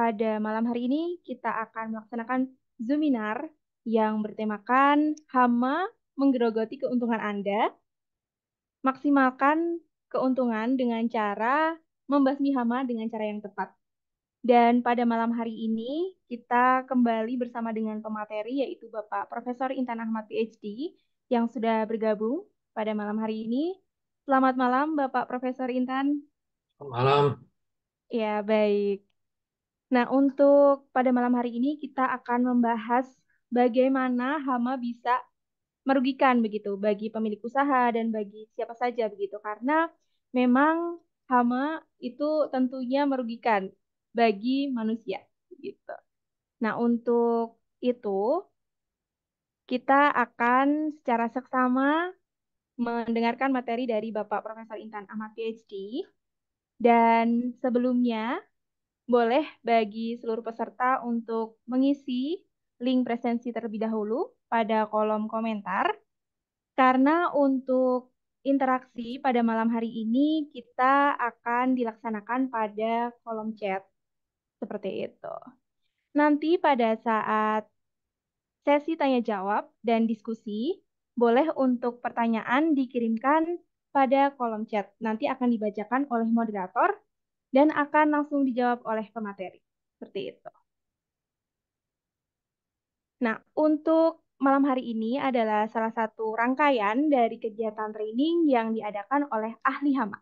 pada malam hari ini kita akan melaksanakan Zoominar yang bertemakan hama menggerogoti keuntungan Anda, maksimalkan keuntungan dengan cara membasmi hama dengan cara yang tepat. Dan pada malam hari ini kita kembali bersama dengan pemateri yaitu Bapak Profesor Intan Ahmad PhD yang sudah bergabung pada malam hari ini. Selamat malam Bapak Profesor Intan. Malam. Ya, baik. Nah, untuk pada malam hari ini kita akan membahas bagaimana hama bisa merugikan begitu bagi pemilik usaha dan bagi siapa saja begitu. Karena memang hama itu tentunya merugikan bagi manusia gitu. Nah, untuk itu kita akan secara seksama mendengarkan materi dari Bapak Profesor Intan Ahmad PhD dan sebelumnya boleh bagi seluruh peserta untuk mengisi link presensi terlebih dahulu pada kolom komentar, karena untuk interaksi pada malam hari ini kita akan dilaksanakan pada kolom chat, seperti itu. Nanti pada saat sesi tanya jawab dan diskusi, boleh untuk pertanyaan dikirimkan pada kolom chat. Nanti akan dibacakan oleh moderator dan akan langsung dijawab oleh pemateri. Seperti itu. Nah, untuk malam hari ini adalah salah satu rangkaian dari kegiatan training yang diadakan oleh ahli hama.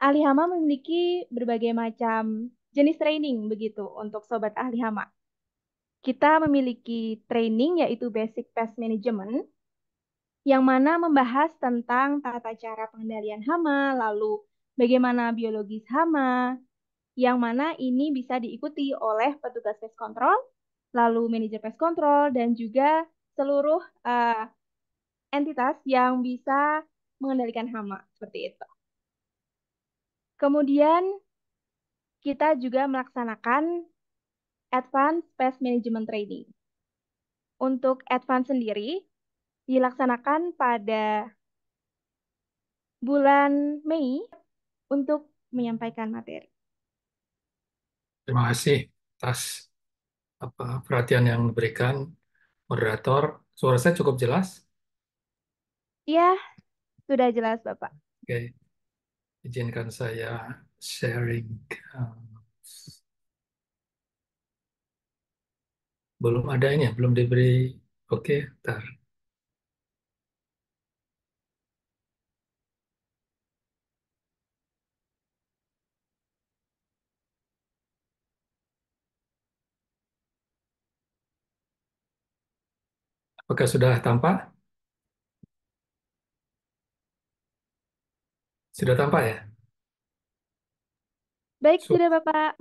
Ahli hama memiliki berbagai macam jenis training begitu untuk sobat ahli hama. Kita memiliki training yaitu Basic Pest Management yang mana membahas tentang tata cara pengendalian hama, lalu bagaimana biologis hama, yang mana ini bisa diikuti oleh petugas pest control, lalu manajer pest control, dan juga seluruh entitas yang bisa mengendalikan hama, seperti itu. Kemudian kita juga melaksanakan Advanced Pest Management Training. Untuk Advance sendiri dilaksanakan pada bulan Mei untuk menyampaikan materi. Terima kasih atas perhatian yang diberikan moderator. Suara saya cukup jelas. Ya, sudah jelas, Bapak. Oke, izinkan saya sharing. Um, Belum ada ini ya, belum diberi. Oke, ntar. Apakah sudah tampak? Sudah tampak ya? Baik, Su- sudah Bapak.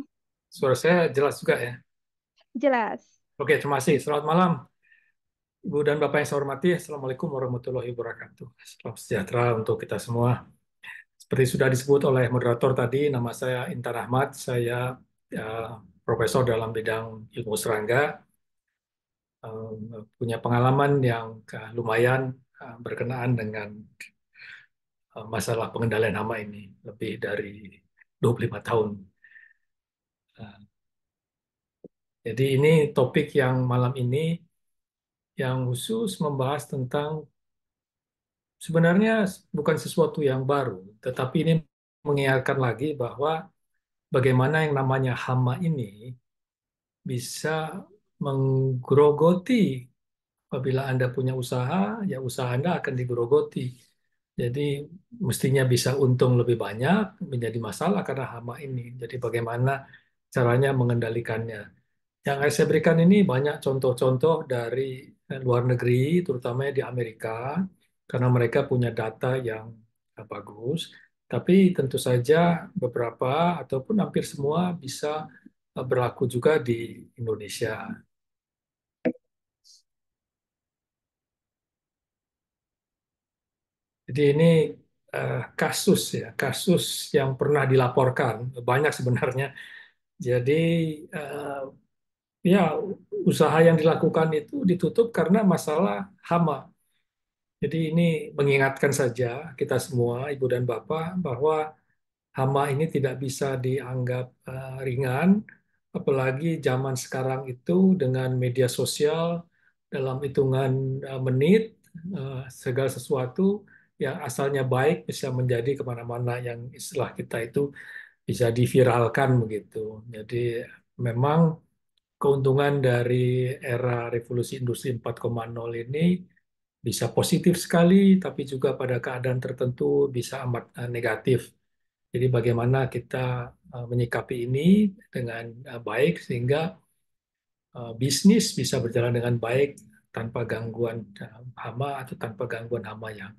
Suara saya jelas juga ya? Jelas. Oke, terima kasih. Selamat malam, Ibu dan Bapak yang saya hormati. Assalamualaikum warahmatullahi wabarakatuh. Salam sejahtera untuk kita semua. Seperti sudah disebut oleh moderator tadi, nama saya Intan Ahmad. Saya eh, profesor dalam bidang ilmu serangga, punya pengalaman yang lumayan berkenaan dengan masalah pengendalian hama ini lebih dari 25 tahun. Eh, Jadi ini topik yang malam ini yang khusus membahas tentang sebenarnya bukan sesuatu yang baru, tetapi ini mengingatkan lagi bahwa bagaimana yang namanya hama ini bisa menggerogoti. Apabila Anda punya usaha, ya usaha Anda akan digerogoti. Jadi mestinya bisa untung lebih banyak, menjadi masalah karena hama ini. Jadi bagaimana caranya mengendalikannya. Yang saya berikan ini banyak contoh-contoh dari luar negeri, terutama di Amerika, karena mereka punya data yang bagus. Tapi tentu saja beberapa ataupun hampir semua bisa berlaku juga di Indonesia. Jadi ini kasus ya, kasus yang pernah dilaporkan banyak sebenarnya. Jadi eh, ya usaha yang dilakukan itu ditutup karena masalah hama. Jadi ini mengingatkan saja kita semua, Ibu dan Bapak, bahwa hama ini tidak bisa dianggap ringan apalagi zaman sekarang itu dengan media sosial dalam hitungan menit, segala sesuatu yang asalnya baik bisa menjadi kemana-mana yang istilah kita itu bisa diviralkan begitu. Jadi memang keuntungan dari era revolusi industri 4.0 ini bisa positif sekali, tapi juga pada keadaan tertentu bisa amat negatif. Jadi bagaimana kita menyikapi ini dengan baik sehingga bisnis bisa berjalan dengan baik tanpa gangguan hama atau tanpa gangguan hama yang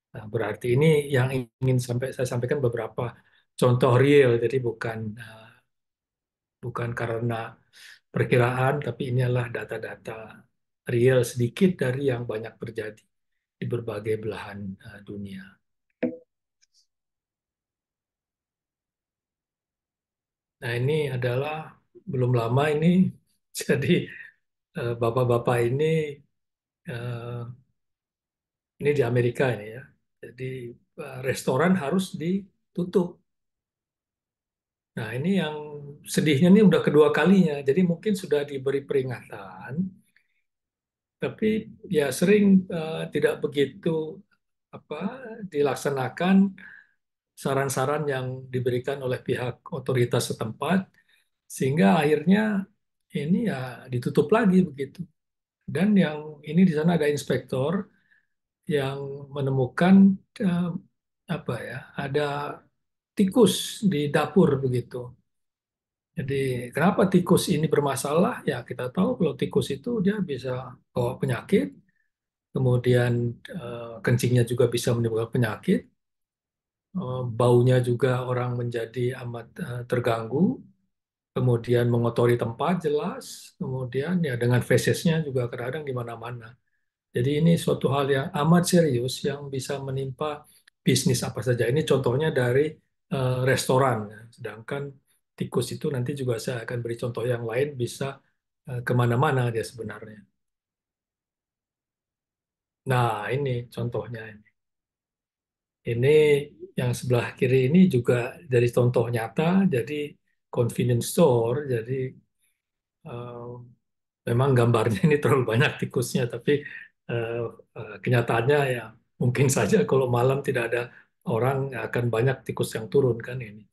berarti. Ini yang ingin saya sampaikan beberapa contoh real. Jadi bukan karena perkiraan, tapi ini adalah data-data real sedikit dari yang banyak terjadi di berbagai belahan dunia. Nah, ini adalah belum lama ini, jadi bapak-bapak ini di Amerika ini ya. Jadi restoran harus ditutup. Nah, ini yang sedihnya ini udah kedua kalinya. Jadi mungkin sudah diberi peringatan, tapi ya sering tidak begitu apa dilaksanakan saran-saran yang diberikan oleh pihak otoritas setempat, sehingga akhirnya ini ya ditutup lagi begitu. Dan yang ini di sana ada inspektor yang menemukan eh, apa ya, ada tikus di dapur begitu. Jadi kenapa tikus ini bermasalah? Ya kita tahu kalau tikus itu dia bisa bawa penyakit, kemudian kencingnya juga bisa menimbulkan penyakit, baunya juga orang menjadi amat terganggu, kemudian mengotori tempat jelas, kemudian ya dengan fesesnya juga kadang-kadang di mana-mana. Jadi ini suatu hal yang amat serius yang bisa menimpa bisnis apa saja. Ini contohnya dari restoran. Sedangkan tikus itu nanti juga saya akan beri contoh yang lain bisa kemana-mana dia sebenarnya. Nah ini contohnya. Ini yang sebelah kiri ini juga dari contoh nyata. Jadi convenience store. Jadi eh, memang gambarnya ini terlalu banyak tikusnya, tapi eh, kenyataannya ya mungkin saja kalau malam tidak ada orang akan banyak tikus yang turun kan ini.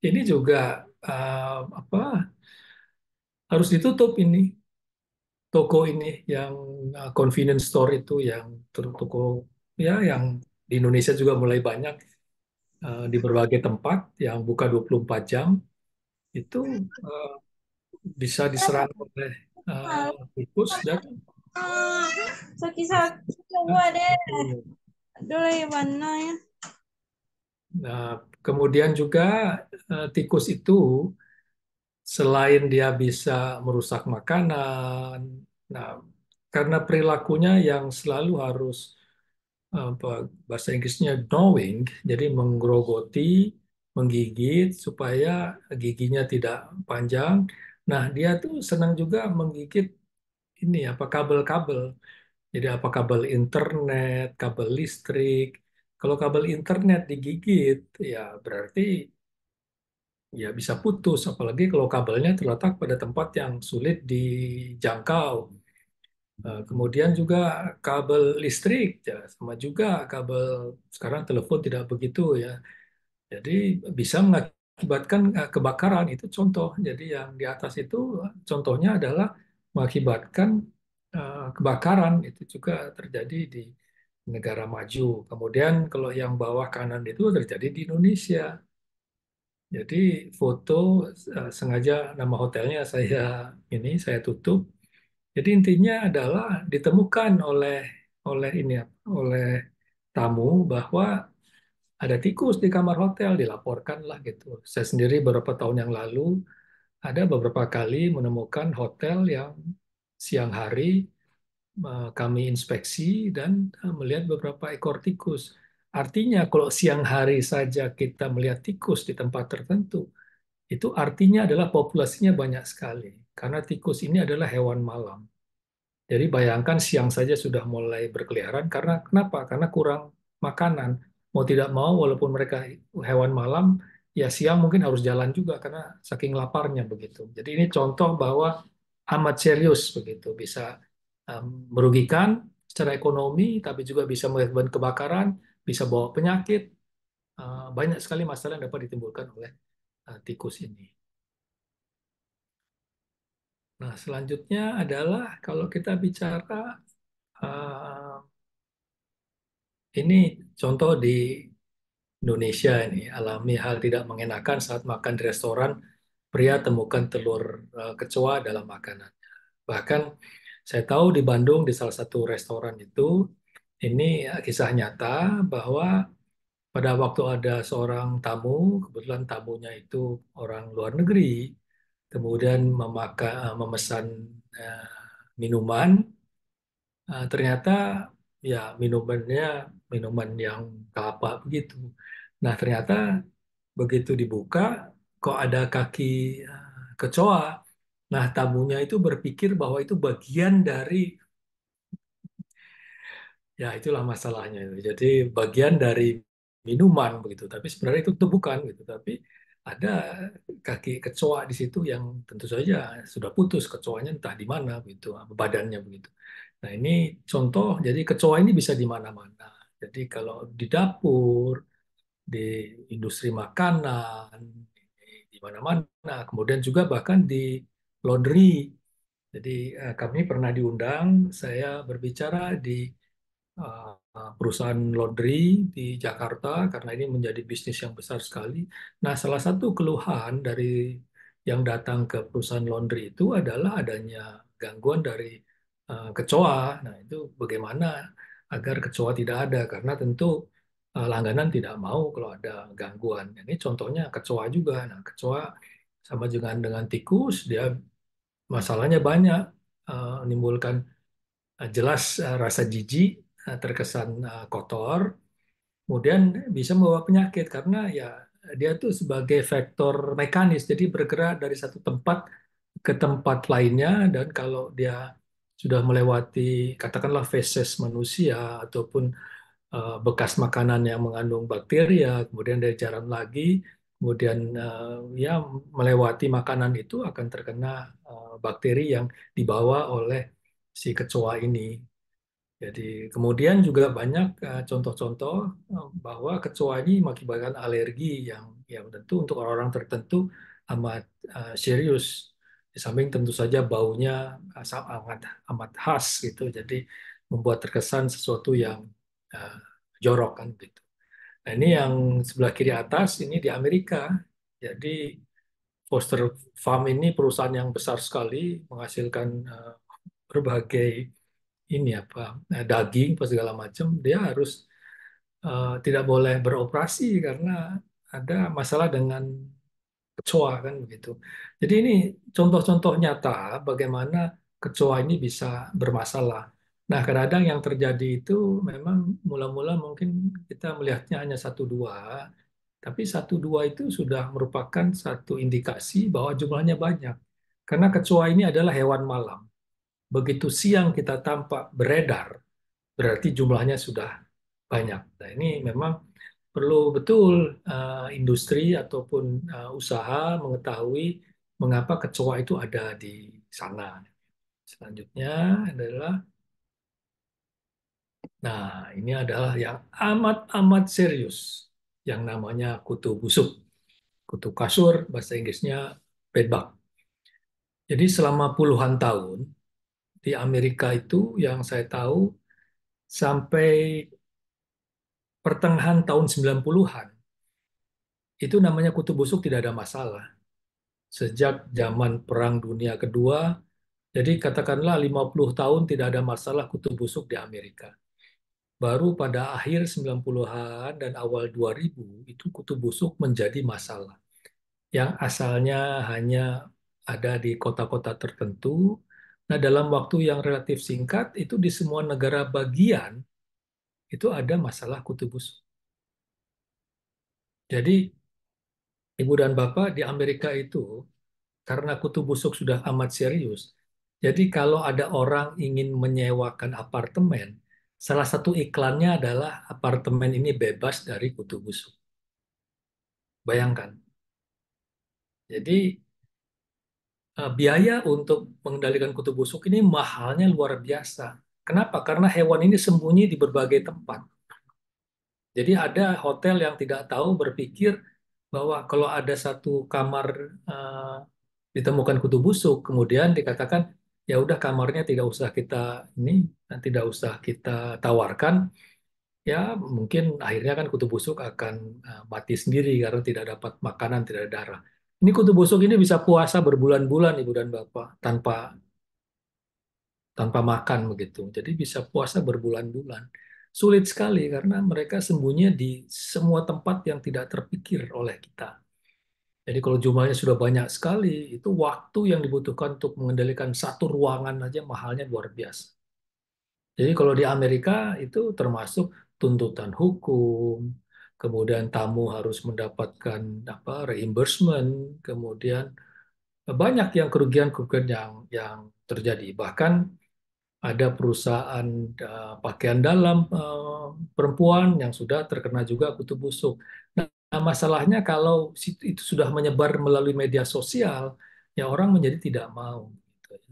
Ini juga apa harus ditutup ini toko ini yang convenience store itu yang toko ya yang di Indonesia juga mulai banyak di berbagai tempat yang buka 24 jam itu eh, bisa diserang oleh tikus dan Sakit-sakit ya, coba deh. itu. Aduh, ya mana ya? Nah, kemudian juga tikus itu selain dia bisa merusak makanan, nah karena perilakunya yang selalu harus apa bahasa Inggrisnya gnawing, jadi menggerogoti, menggigit supaya giginya tidak panjang. Nah, dia tuh senang juga menggigit ini apa kabel-kabel. Jadi apa kabel internet, kabel listrik. Kalau kabel internet digigit, ya berarti ya bisa putus. Apalagi kalau kabelnya terletak pada tempat yang sulit dijangkau. Kemudian juga kabel listrik, ya sama juga kabel sekarang telepon tidak begitu ya. Jadi bisa mengakibatkan kebakaran itu contoh. Jadi yang di atas itu contohnya adalah mengakibatkan kebakaran itu juga terjadi di negara maju. Kemudian kalau yang bawah kanan itu terjadi di Indonesia. Jadi foto sengaja nama hotelnya saya tutup. Jadi intinya adalah ditemukan oleh oleh ini ya, oleh tamu bahwa ada tikus di kamar hotel, dilaporkanlah gitu. Saya sendiri beberapa tahun yang lalu ada beberapa kali menemukan hotel yang siang hari kami inspeksi dan melihat beberapa ekor tikus. Artinya kalau siang hari saja kita melihat tikus di tempat tertentu, itu artinya adalah populasinya banyak sekali. Karena tikus ini adalah hewan malam. Jadi bayangkan siang saja sudah mulai berkeliaran karena kenapa? Karena kurang makanan. Mau tidak mau walaupun mereka hewan malam, ya siang mungkin harus jalan juga karena saking laparnya begitu. Jadi ini contoh bahwa amat serius begitu, bisa merugikan secara ekonomi, tapi juga bisa menyebabkan kebakaran, bisa bawa penyakit. Banyak sekali masalah yang dapat ditimbulkan oleh tikus ini. Nah, selanjutnya adalah kalau kita bicara eh, ini contoh di Indonesia ini alami hal tidak mengenakan saat makan di restoran, pria temukan telur kecoa dalam makanan. Bahkan saya tahu di Bandung di salah satu restoran itu ini kisah nyata bahwa pada waktu ada seorang tamu, kebetulan tamunya itu orang luar negeri, kemudian memesan eh, minuman, ternyata ya minumannya minuman yang kelapa begitu. Nah, ternyata begitu dibuka, kok ada kaki kecoa. Nah, tamunya itu berpikir bahwa itu bagian dari, ya itulah masalahnya itu. Jadi bagian dari minuman begitu. Tapi sebenarnya itu bukan gitu. Tapi ada kaki kecoa di situ yang tentu saja sudah putus kecoanya entah di mana begitu, badannya begitu. Nah, ini contoh. Jadi kecoa ini bisa di mana-mana. Jadi kalau di dapur, di industri makanan, di mana-mana. Kemudian juga bahkan di laundry. Jadi kami pernah diundang, saya berbicara di perusahaan laundry di Jakarta karena ini menjadi bisnis yang besar sekali. Nah, salah satu keluhan dari yang datang ke perusahaan laundry itu adalah adanya gangguan dari kecoa. Nah, itu bagaimana agar kecoa tidak ada karena tentu langganan tidak mau kalau ada gangguan. Ini contohnya kecoa juga. Nah, kecoa sama dengan tikus, dia masalahnya banyak, menimbulkan jelas rasa jijik, terkesan kotor, kemudian bisa membawa penyakit karena ya dia tuh sebagai vektor mekanis, jadi bergerak dari satu tempat ke tempat lainnya, dan kalau dia sudah melewati katakanlah feses manusia ataupun bekas makanan yang mengandung bakteri, ya kemudian dari jalan lagi, kemudian ya melewati makanan itu akan terkena bakteri yang dibawa oleh si kecoa ini. Jadi kemudian juga banyak contoh-contoh bahwa kecoa ini mengakibatkan alergi yang tentu untuk orang-orang tertentu amat serius. Di samping tentu saja baunya amat amat khas gitu. Jadi membuat terkesan sesuatu yang uh, jorok kan gitu. Nah, ini yang sebelah kiri atas ini di Amerika. Jadi Foster Farm ini perusahaan yang besar sekali menghasilkan berbagai ini apa daging apa segala macam, dia harus tidak boleh beroperasi karena ada masalah dengan kecoa kan begitu. Jadi ini contoh-contoh nyata bagaimana kecoa ini bisa bermasalah. Nah, kadang-kadang yang terjadi itu memang mula-mula mungkin kita melihatnya hanya satu dua, tapi satu dua itu sudah merupakan satu indikasi bahwa jumlahnya banyak. Karena kecoa ini adalah hewan malam. Begitu siang kita tampak beredar, berarti jumlahnya sudah banyak. Nah, ini memang perlu betul industri ataupun usaha mengetahui mengapa kecoa itu ada di sana. Selanjutnya adalah, nah ini adalah yang amat-amat serius, yang namanya kutu busuk, kutu kasur, bahasa Inggrisnya bedbug. Jadi selama puluhan tahun di Amerika itu yang saya tahu sampai pertengahan tahun 90-an itu namanya kutu busuk tidak ada masalah. Sejak zaman Perang Dunia Kedua, jadi katakanlah 50 tahun tidak ada masalah kutu busuk di Amerika. Baru pada akhir 90-an dan awal 2000 itu kutu busuk menjadi masalah. Yang asalnya hanya ada di kota-kota tertentu. Nah, dalam waktu yang relatif singkat itu di semua negara bagian itu ada masalah kutu busuk. Jadi Ibu dan Bapak di Amerika itu karena kutu busuk sudah amat serius. Jadi kalau ada orang ingin menyewakan apartemen, salah satu iklannya adalah apartemen ini bebas dari kutu busuk. Bayangkan. Jadi biaya untuk mengendalikan kutu busuk ini mahalnya luar biasa. Kenapa? Karena hewan ini sembunyi di berbagai tempat. Jadi ada hotel yang tidak tahu berpikir bahwa kalau ada satu kamar eh, ditemukan kutu busuk, kemudian dikatakan ya udah kamarnya tidak usah kita ini, tidak usah kita tawarkan, ya mungkin akhirnya kan kutu busuk akan mati sendiri karena tidak dapat makanan, tidak ada darah. Ini kutu busuk ini bisa puasa berbulan-bulan Ibu dan Bapak tanpa tanpa makan begitu. Jadi bisa puasa berbulan-bulan. Sulit sekali karena mereka sembunyi di semua tempat yang tidak terpikir oleh kita. Jadi kalau jumlahnya sudah banyak sekali, itu waktu yang dibutuhkan untuk mengendalikan satu ruangan aja mahalnya luar biasa. Jadi kalau di Amerika itu termasuk tuntutan hukum, kemudian tamu harus mendapatkan apa reimbursement, kemudian banyak yang kerugian-kerugian yang terjadi. Bahkan ada perusahaan pakaian dalam perempuan yang sudah terkena juga kutu busuk. Nah, masalahnya kalau itu sudah menyebar melalui media sosial, ya orang menjadi tidak mau. Gitu ya.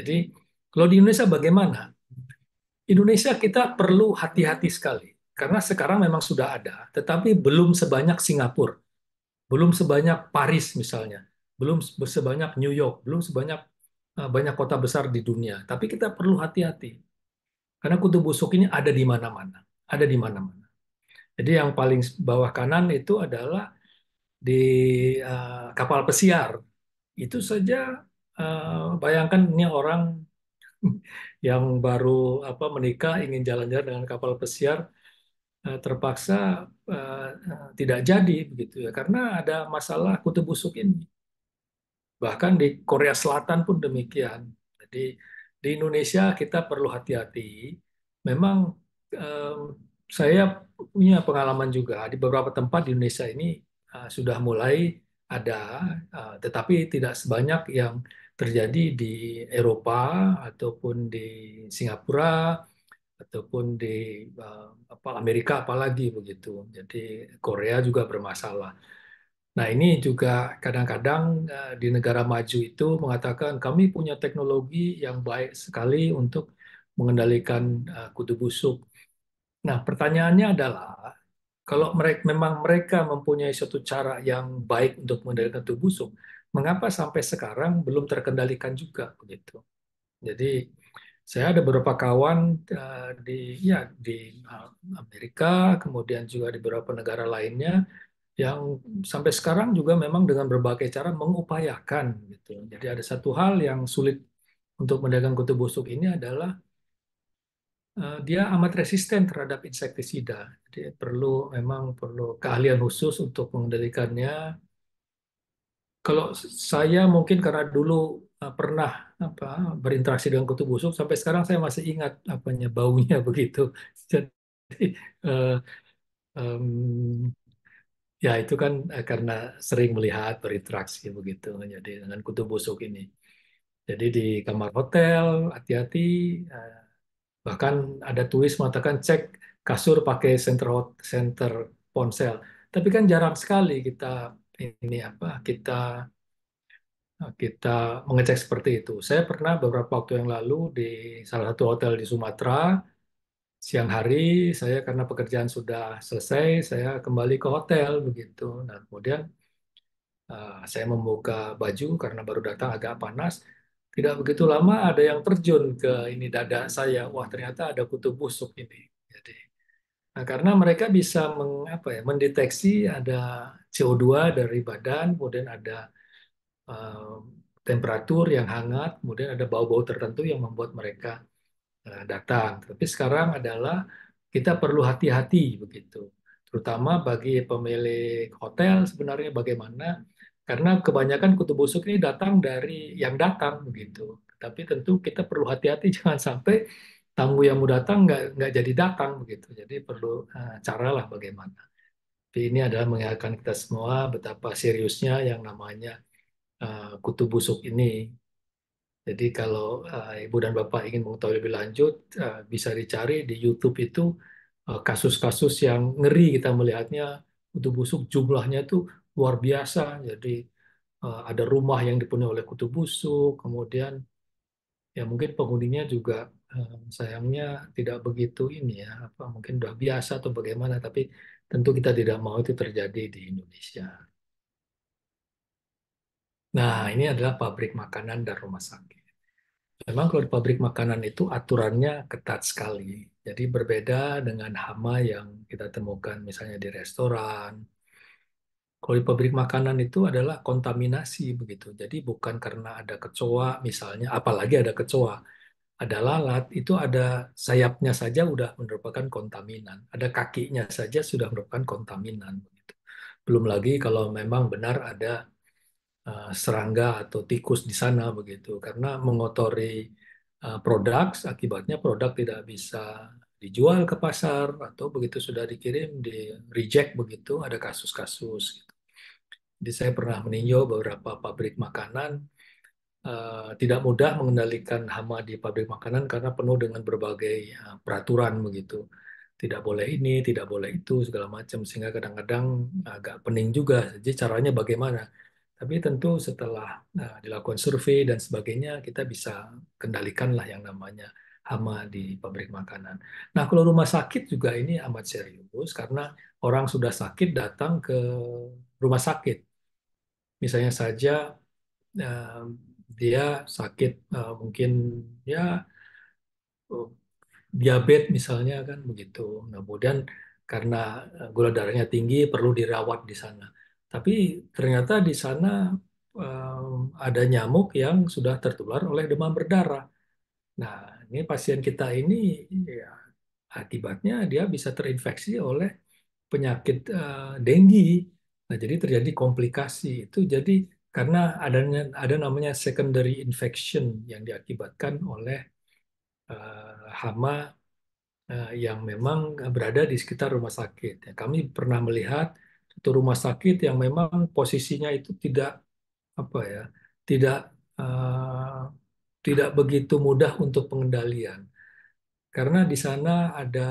Jadi kalau di Indonesia bagaimana? Indonesia kita perlu hati-hati sekali karena sekarang memang sudah ada, tetapi belum sebanyak Singapura, belum sebanyak Paris misalnya, belum sebanyak New York, belum sebanyak banyak kota besar di dunia. Tapi kita perlu hati-hati karena kutu busuk ini ada di mana-mana, ada di mana-mana. Jadi yang paling bawah kanan itu adalah di kapal pesiar. Itu saja bayangkan ini orang yang baru menikah ingin jalan-jalan dengan kapal pesiar terpaksa tidak jadi begitu ya karena ada masalah kutu busuk ini. Bahkan di Korea Selatan pun demikian. Jadi di Indonesia kita perlu hati-hati. Memang em, saya punya pengalaman juga di beberapa tempat di Indonesia ini sudah mulai ada, tetapi tidak sebanyak yang terjadi di Eropa ataupun di Singapura ataupun di Amerika apalagi begitu. Jadi Korea juga bermasalah. Nah, ini juga kadang-kadang di negara maju itu mengatakan kami punya teknologi yang baik sekali untuk mengendalikan kutu busuk. Nah, pertanyaannya adalah kalau mereka memang mereka mempunyai suatu cara yang baik untuk mengendalikan kutu busuk, mengapa sampai sekarang belum terkendalikan juga begitu? Jadi saya ada beberapa kawan di di Amerika, kemudian juga di beberapa negara lainnya yang sampai sekarang juga memang dengan berbagai cara mengupayakan gitu. Jadi ada satu hal yang sulit untuk mendagang kutu busuk ini adalah dia amat resisten terhadap insektisida. Jadi memang perlu keahlian khusus untuk mengendalikannya. Kalau saya mungkin karena dulu pernah apa berinteraksi dengan kutu busuk sampai sekarang saya masih ingat apanya baunya begitu. Jadi eh, em, ya, itu kan karena sering melihat berinteraksi begitu. Jadi dengan kutu busuk ini. Jadi di kamar hotel hati-hati. eh, Bahkan ada tulis mengatakan cek kasur pakai center ponsel. Tapi kan jarang sekali kita ini kita kita mengecek seperti itu. Saya pernah beberapa waktu yang lalu di salah satu hotel di Sumatera siang hari saya karena pekerjaan sudah selesai saya kembali ke hotel begitu. Nah kemudian saya membuka baju karena baru datang agak panas. Tidak begitu lama ada yang terjun ke ini dada saya. Wah ternyata ada kutu busuk ini. Jadi, nah, karena mereka bisa mendeteksi ada CO2 dari badan, kemudian ada eh, temperatur yang hangat, kemudian ada bau-bau tertentu yang membuat mereka datang. Tapi sekarang adalah kita perlu hati-hati begitu, terutama bagi pemilik hotel sebenarnya bagaimana, karena kebanyakan kutu busuk ini datang dari yang datang begitu. Tapi tentu kita perlu hati-hati jangan sampai tamu yang mau datang nggak jadi datang begitu. Jadi perlu cara lah bagaimana. Tapi ini adalah mengingatkan kita semua betapa seriusnya yang namanya kutu busuk ini. Jadi kalau Ibu dan Bapak ingin mengetahui lebih lanjut, bisa dicari di YouTube itu kasus-kasus yang ngeri kita melihatnya kutu busuk jumlahnya itu luar biasa. Jadi ada rumah yang dipenuhi oleh kutu busuk, kemudian ya mungkin penghuninya juga sayangnya tidak begitu ini ya, apa mungkin udah biasa atau bagaimana, tapi tentu kita tidak mau itu terjadi di Indonesia. Nah, ini adalah pabrik makanan dan rumah sakit. Memang kalau di pabrik makanan itu aturannya ketat sekali. Jadi berbeda dengan hama yang kita temukan misalnya di restoran. Kalau di pabrik makanan itu adalah kontaminasi begitu. Jadi bukan karena ada kecoa misalnya, apalagi ada kecoa, ada lalat, itu ada sayapnya saja udah merupakan kontaminan. Ada kakinya saja sudah merupakan kontaminan begitu. Belum lagi kalau memang benar ada serangga atau tikus di sana begitu, karena mengotori produk, akibatnya produk tidak bisa dijual ke pasar atau begitu sudah dikirim di reject begitu, ada kasus-kasus gitu. Jadi saya pernah meninjau beberapa pabrik makanan, tidak mudah mengendalikan hama di pabrik makanan karena penuh dengan berbagai peraturan begitu. Tidak boleh ini, tidak boleh itu, segala macam. Sehingga kadang-kadang agak pening juga. Jadi caranya bagaimana? Tapi tentu setelah dilakukan survei dan sebagainya, kita bisa kendalikan lah yang namanya hama di pabrik makanan. Nah, kalau rumah sakit juga ini amat serius karena orang sudah sakit datang ke rumah sakit. Misalnya saja eh, dia sakit mungkin ya eh, diabetes misalnya kan begitu. Nah, kemudian karena gula darahnya tinggi perlu dirawat di sana. Tapi ternyata di sana ada nyamuk yang sudah tertular oleh demam berdarah. Nah, ini pasien kita ini ya, akibatnya dia bisa terinfeksi oleh penyakit denggi. Nah, jadi terjadi komplikasi itu jadi karena ada namanya secondary infection yang diakibatkan oleh hama yang memang berada di sekitar rumah sakit. Ya, kami pernah melihat satu rumah sakit yang memang posisinya itu tidak apa ya, tidak eh, tidak begitu mudah untuk pengendalian karena di sana ada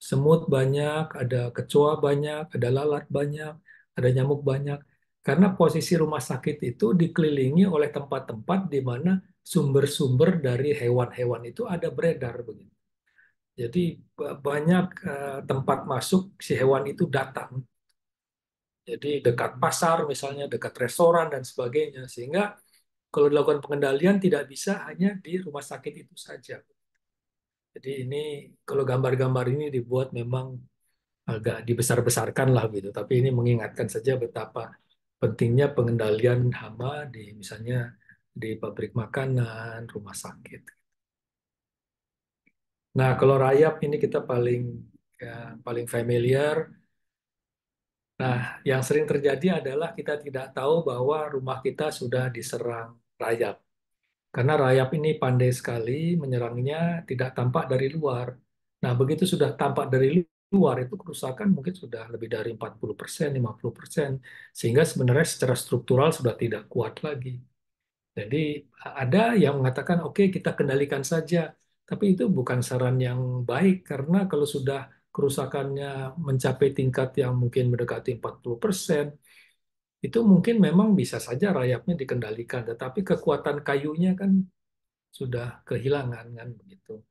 semut banyak, ada kecoa banyak, ada lalat banyak, ada nyamuk banyak. Karena posisi rumah sakit itu dikelilingi oleh tempat-tempat di mana sumber-sumber dari hewan-hewan itu ada beredar begitu. Jadi banyak tempat masuk si hewan itu datang. Jadi dekat pasar misalnya, dekat restoran dan sebagainya. Sehingga kalau dilakukan pengendalian tidak bisa hanya di rumah sakit itu saja. Jadi ini kalau gambar-gambar ini dibuat memang agak dibesar-besarkan lah gitu. Tapi ini mengingatkan saja betapa pentingnya pengendalian hama di misalnya di pabrik makanan, rumah sakit. Nah, kalau rayap ini kita paling familiar. Nah, yang sering terjadi adalah kita tidak tahu bahwa rumah kita sudah diserang rayap. Karena rayap ini pandai sekali menyerangnya tidak tampak dari luar. Nah, begitu sudah tampak dari luar, itu kerusakan mungkin sudah lebih dari 40%, 50%. Sehingga sebenarnya secara struktural sudah tidak kuat lagi. Jadi ada yang mengatakan, oke kita kendalikan saja. Tapi itu bukan saran yang baik, karena kalau sudah kerusakannya mencapai tingkat yang mungkin mendekati 40%, itu mungkin memang bisa saja rayapnya dikendalikan. Tetapi kekuatan kayunya kan sudah kehilangan kan begitu.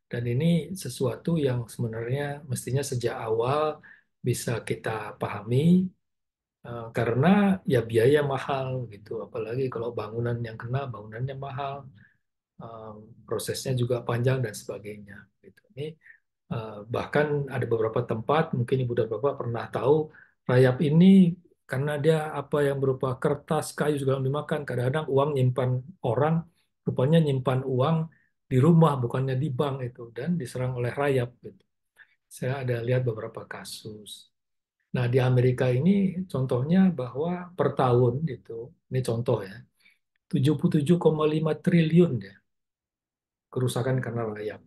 Dan ini sesuatu yang sebenarnya mestinya sejak awal bisa kita pahami karena ya biaya mahal gitu. Apalagi kalau bangunan yang kena bangunannya mahal, eh, prosesnya juga panjang dan sebagainya. Gitu. Ini bahkan ada beberapa tempat mungkin Ibu dan Bapak pernah tahu rayap ini karena dia apa yang berupa kertas, kayu segala dimakan. Kadang-kadang uang nyimpan orang, rupanya nyimpan uang di rumah bukannya di bank itu dan diserang oleh rayap. Gitu. Saya ada lihat beberapa kasus. Nah di Amerika ini contohnya bahwa per tahun itu, ini contoh ya, 77,5 triliun ya kerusakan karena rayap.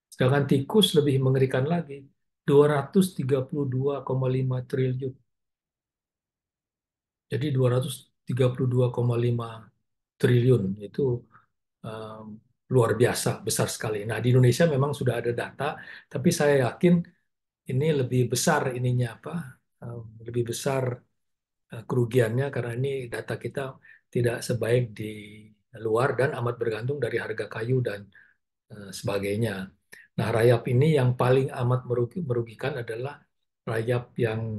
Sedangkan tikus lebih mengerikan lagi, 232,5 triliun. Jadi 232,5 triliun itu um, luar biasa, besar sekali. Nah, di Indonesia memang sudah ada data, tapi saya yakin ini lebih besar ininya apa? Lebih besar kerugiannya karena ini data kita tidak sebaik di luar dan amat bergantung dari harga kayu dan sebagainya. Nah, rayap ini yang paling amat merugikan adalah rayap yang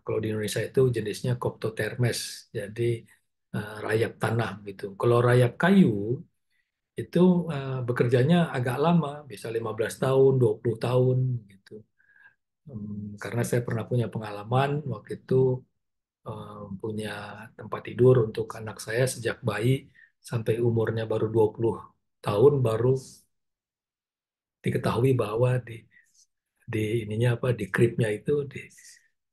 kalau di Indonesia itu jenisnya Coptotermes, jadi rayap tanah gitu. Kalau rayap kayu itu bekerjanya agak lama, bisa 15 tahun, 20 tahun gitu. Karena saya pernah punya pengalaman waktu itu punya tempat tidur untuk anak saya sejak bayi sampai umurnya baru 20 tahun baru diketahui bahwa di ininya apa di kripnya itu di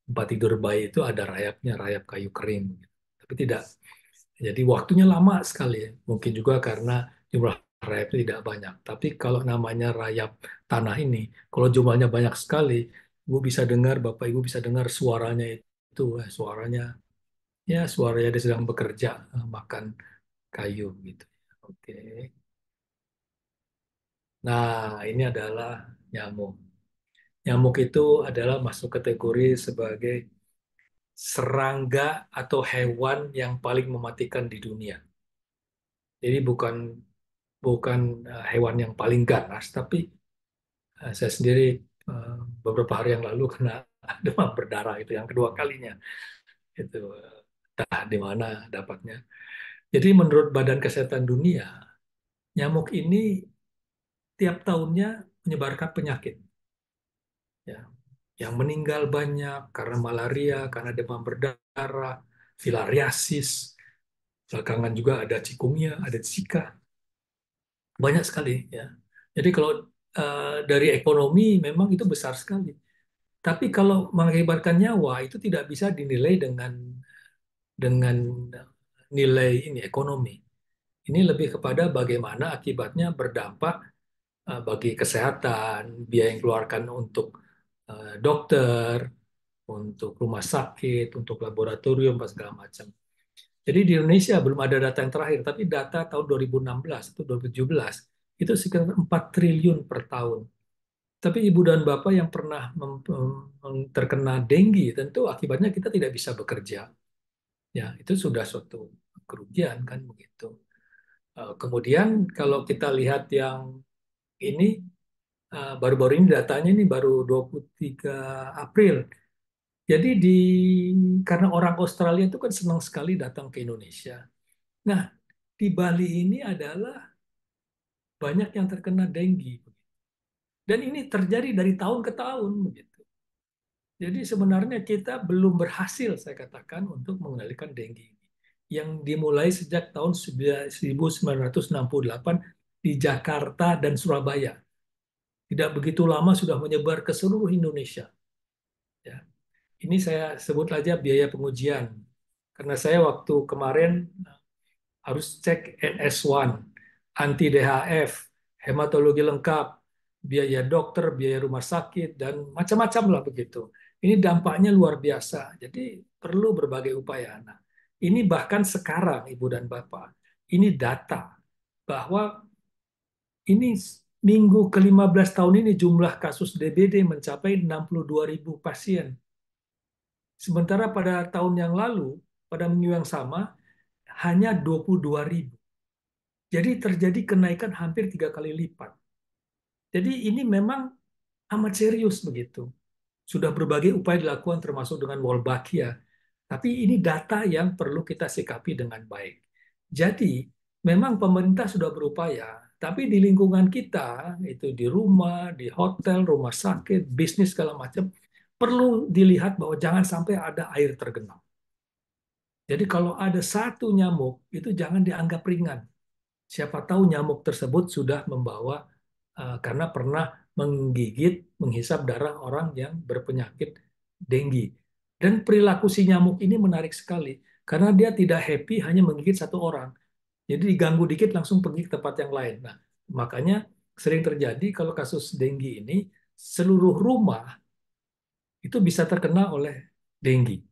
tempat tidur bayi itu ada rayapnya, rayap kayu kering. Tapi tidak, jadi waktunya lama sekali. Mungkin juga karena jumlah rayap itu tidak banyak. Tapi kalau namanya rayap tanah ini, kalau jumlahnya banyak sekali, Ibu bisa dengar, Bapak Ibu bisa dengar suaranya itu, suaranya ya suaranya dia sedang bekerja makan kayu gitu. Oke. Nah, ini adalah nyamuk. Nyamuk itu adalah masuk kategori sebagai serangga atau hewan yang paling mematikan di dunia. Jadi bukan bukan hewan yang paling ganas, tapi saya sendiri eh, beberapa hari yang lalu kena demam berdarah itu yang kedua kalinya. Itu entah di mana dapatnya. Jadi menurut Badan Kesehatan Dunia, nyamuk ini tiap tahunnya menyebarkan penyakit. Ya, yang meninggal banyak karena malaria, karena demam berdarah, filariasis, belakangan juga ada cikungunya, ada Zika, banyak sekali ya. Jadi kalau dari ekonomi memang itu besar sekali. Tapi kalau mengakibatkan nyawa itu tidak bisa dinilai dengan nilai ini ekonomi. Ini lebih kepada bagaimana akibatnya berdampak bagi kesehatan, biaya yang dikeluarkan untuk dokter, untuk rumah sakit, untuk laboratorium, dan segala macam. Jadi di Indonesia belum ada data yang terakhir, tapi data tahun 2016 atau 2017 itu sekitar 4 triliun per tahun. Tapi ibu dan bapak yang pernah terkena dengue, tentu akibatnya kita tidak bisa bekerja. Ya, itu sudah suatu kerugian kan begitu. Kemudian kalau kita lihat yang ini baru-baru ini datanya ini baru 23 April. Jadi karena orang Australia itu kan senang sekali datang ke Indonesia. Nah, di Bali ini adalah banyak yang terkena dengue. Dan ini terjadi dari tahun ke tahun begitu. Jadi sebenarnya kita belum berhasil saya katakan untuk mengendalikan dengue ini. Yang dimulai sejak tahun 1968 di Jakarta dan Surabaya. Tidak begitu lama sudah menyebar ke seluruh Indonesia. Ya. Ini saya sebut saja biaya pengujian. Karena saya waktu kemarin harus cek NS1, anti DHF, hematologi lengkap, biaya dokter, biaya rumah sakit, dan macam-macam lah begitu. Ini dampaknya luar biasa. Jadi perlu berbagai upaya. Nah, ini bahkan sekarang Ibu dan Bapak, ini data bahwa ini minggu ke-15 tahun ini jumlah kasus DBD mencapai 62.000 pasien. Sementara pada tahun yang lalu, pada minggu yang sama, hanya 22.000. Jadi terjadi kenaikan hampir 3 kali lipat. Jadi ini memang amat serius begitu. Sudah berbagai upaya dilakukan termasuk dengan Wolbachia. Tapi ini data yang perlu kita sikapi dengan baik. Jadi memang pemerintah sudah berupaya, tapi di lingkungan kita, itu di rumah, di hotel, rumah sakit, bisnis segala macam, perlu dilihat bahwa jangan sampai ada air tergenang. Jadi kalau ada satu nyamuk, itu jangan dianggap ringan. Siapa tahu nyamuk tersebut sudah membawa karena pernah menggigit, menghisap darah orang yang berpenyakit dengue. Dan perilaku si nyamuk ini menarik sekali karena dia tidak happy hanya menggigit satu orang. Jadi diganggu dikit langsung pergi ke tempat yang lain. Nah, makanya sering terjadi kalau kasus dengue ini seluruh rumah itu bisa terkena oleh dengue.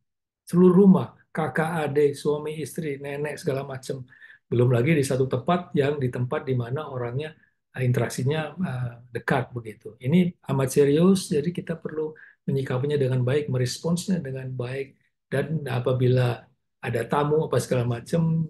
Seluruh rumah, kakak, adik, suami, istri, nenek, segala macam. Belum lagi di satu tempat yang di tempat di mana orangnya interaksinya dekat begitu. Ini amat serius, jadi kita perlu menyikapinya dengan baik, meresponsnya dengan baik, dan apabila ada tamu apa segala macam,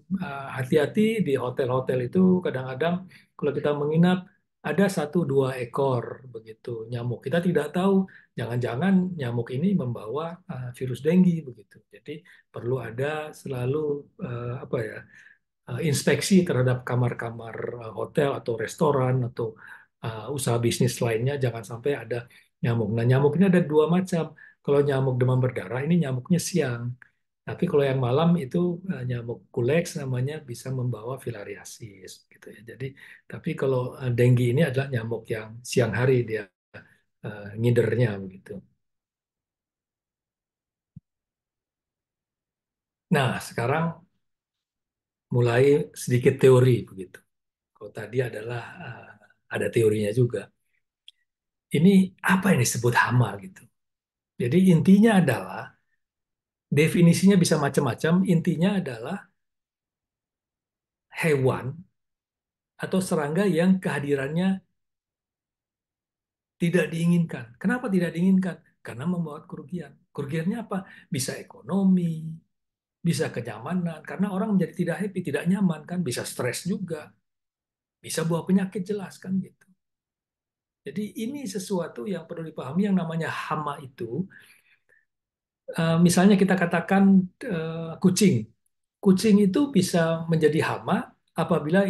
hati-hati di hotel-hotel itu kadang-kadang kalau kita menginap ada satu dua ekor begitu nyamuk. Kita tidak tahu, jangan-jangan nyamuk ini membawa virus dengue begitu. Jadi perlu ada selalu apa ya, inspeksi terhadap kamar-kamar hotel atau restoran atau usaha bisnis lainnya, jangan sampai ada nyamuk. Nah, nyamuk ini ada dua macam. Kalau nyamuk demam berdarah ini nyamuknya siang. Tapi kalau yang malam itu nyamuk Culex namanya, bisa membawa filariasis gitu ya. Jadi tapi kalau dengue ini adalah nyamuk yang siang hari dia ngidernya begitu. Nah, sekarang mulai sedikit teori begitu. Kalau tadi adalah ada teorinya juga. Ini apa yang disebut hama gitu. Jadi intinya adalah, definisinya bisa macam-macam, intinya adalah hewan atau serangga yang kehadirannya tidak diinginkan. Kenapa tidak diinginkan? Karena membawa kerugian. Kerugiannya apa? Bisa ekonomi, bisa kenyamanan, karena orang menjadi tidak happy, tidak nyaman kan, bisa stres juga, bisa bawa penyakit jelas kan gitu. Jadi ini sesuatu yang perlu dipahami, yang namanya hama itu. Misalnya kita katakan kucing. Kucing itu bisa menjadi hama apabila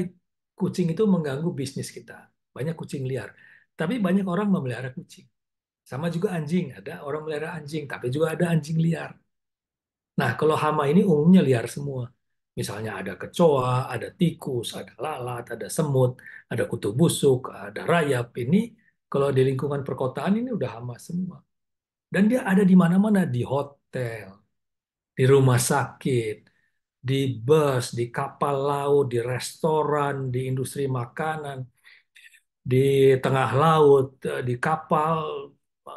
kucing itu mengganggu bisnis kita. Banyak kucing liar. Tapi banyak orang memelihara kucing. Sama juga anjing. Ada orang memelihara anjing, tapi juga ada anjing liar. Nah, kalau hama ini umumnya liar semua. Misalnya ada kecoa, ada tikus, ada lalat, ada semut, ada kutu busuk, ada rayap. Ini kalau di lingkungan perkotaan ini udah hama semua. Dan dia ada di mana-mana, di hotel, di rumah sakit, di bus, di kapal laut, di restoran, di industri makanan, di tengah laut, di kapal,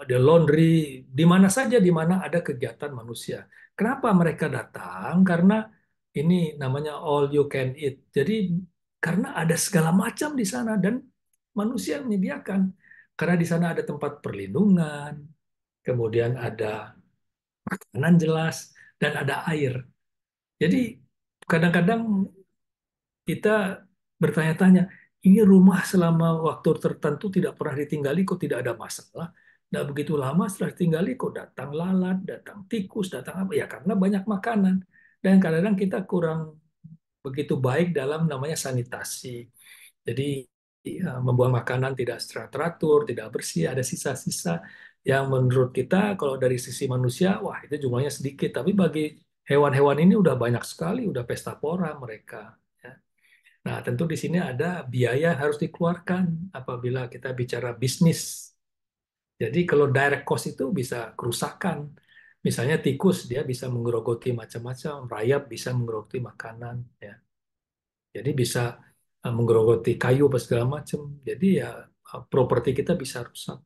di laundry, di mana saja di mana ada kegiatan manusia. Kenapa mereka datang? Karena ini namanya all you can eat. Jadi karena ada segala macam di sana dan manusia menyediakan. Karena di sana ada tempat perlindungan, kemudian ada makanan jelas, dan ada air. Jadi kadang-kadang kita bertanya-tanya, ini rumah selama waktu tertentu tidak pernah ditinggali, kok tidak ada masalah? Tidak begitu lama setelah ditinggali, kok datang lalat, datang tikus, datang apa? Ya karena banyak makanan. Dan kadang-kadang kita kurang begitu baik dalam namanya sanitasi. Jadi membuang makanan tidak secara teratur, tidak bersih, ada sisa-sisa yang menurut kita kalau dari sisi manusia, wah itu jumlahnya sedikit. Tapi bagi hewan-hewan ini udah banyak sekali, udah pesta pora mereka. Ya. Nah, tentu di sini ada biaya yang harus dikeluarkan apabila kita bicara bisnis. Jadi kalau direct cost itu bisa kerusakan. Misalnya tikus dia bisa menggerogoti macam-macam, rayap bisa menggerogoti makanan, ya. Jadi bisa menggerogoti kayu apa segala macam. Jadi ya properti kita bisa rusak.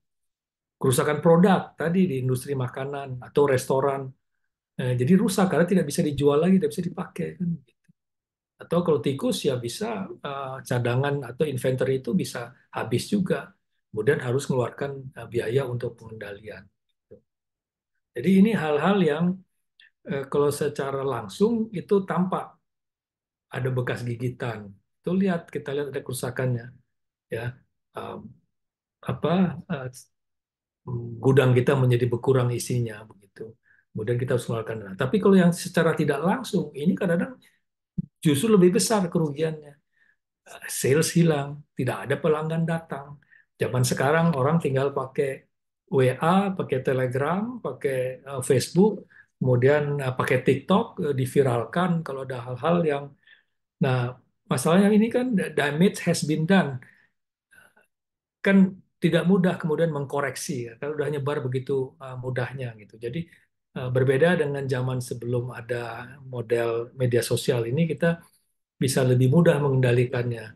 Kerusakan produk tadi di industri makanan atau restoran, jadi rusak karena tidak bisa dijual lagi, tidak bisa dipakai kan. Atau kalau tikus ya bisa cadangan atau inventory itu bisa habis juga. Kemudian harus mengeluarkan biaya untuk pengendalian. Jadi ini hal-hal yang kalau secara langsung itu tampak ada bekas gigitan. Itu lihat, kita lihat ada kerusakannya, ya. Um, apa gudang kita menjadi berkurang isinya begitu. Kemudian kita harus mengeluarkan dana. Tapi kalau yang secara tidak langsung, ini kadang-kadang justru lebih besar kerugiannya. Sales hilang, tidak ada pelanggan datang. Zaman sekarang orang tinggal pakai WA, pakai Telegram, pakai Facebook, kemudian pakai TikTok, diviralkan kalau ada hal-hal yang, nah masalahnya ini kan damage has been done, kan tidak mudah kemudian mengkoreksi ya, kalau udah nyebar begitu mudahnya gitu. Jadi berbeda dengan zaman sebelum ada model media sosial ini, kita bisa lebih mudah mengendalikannya.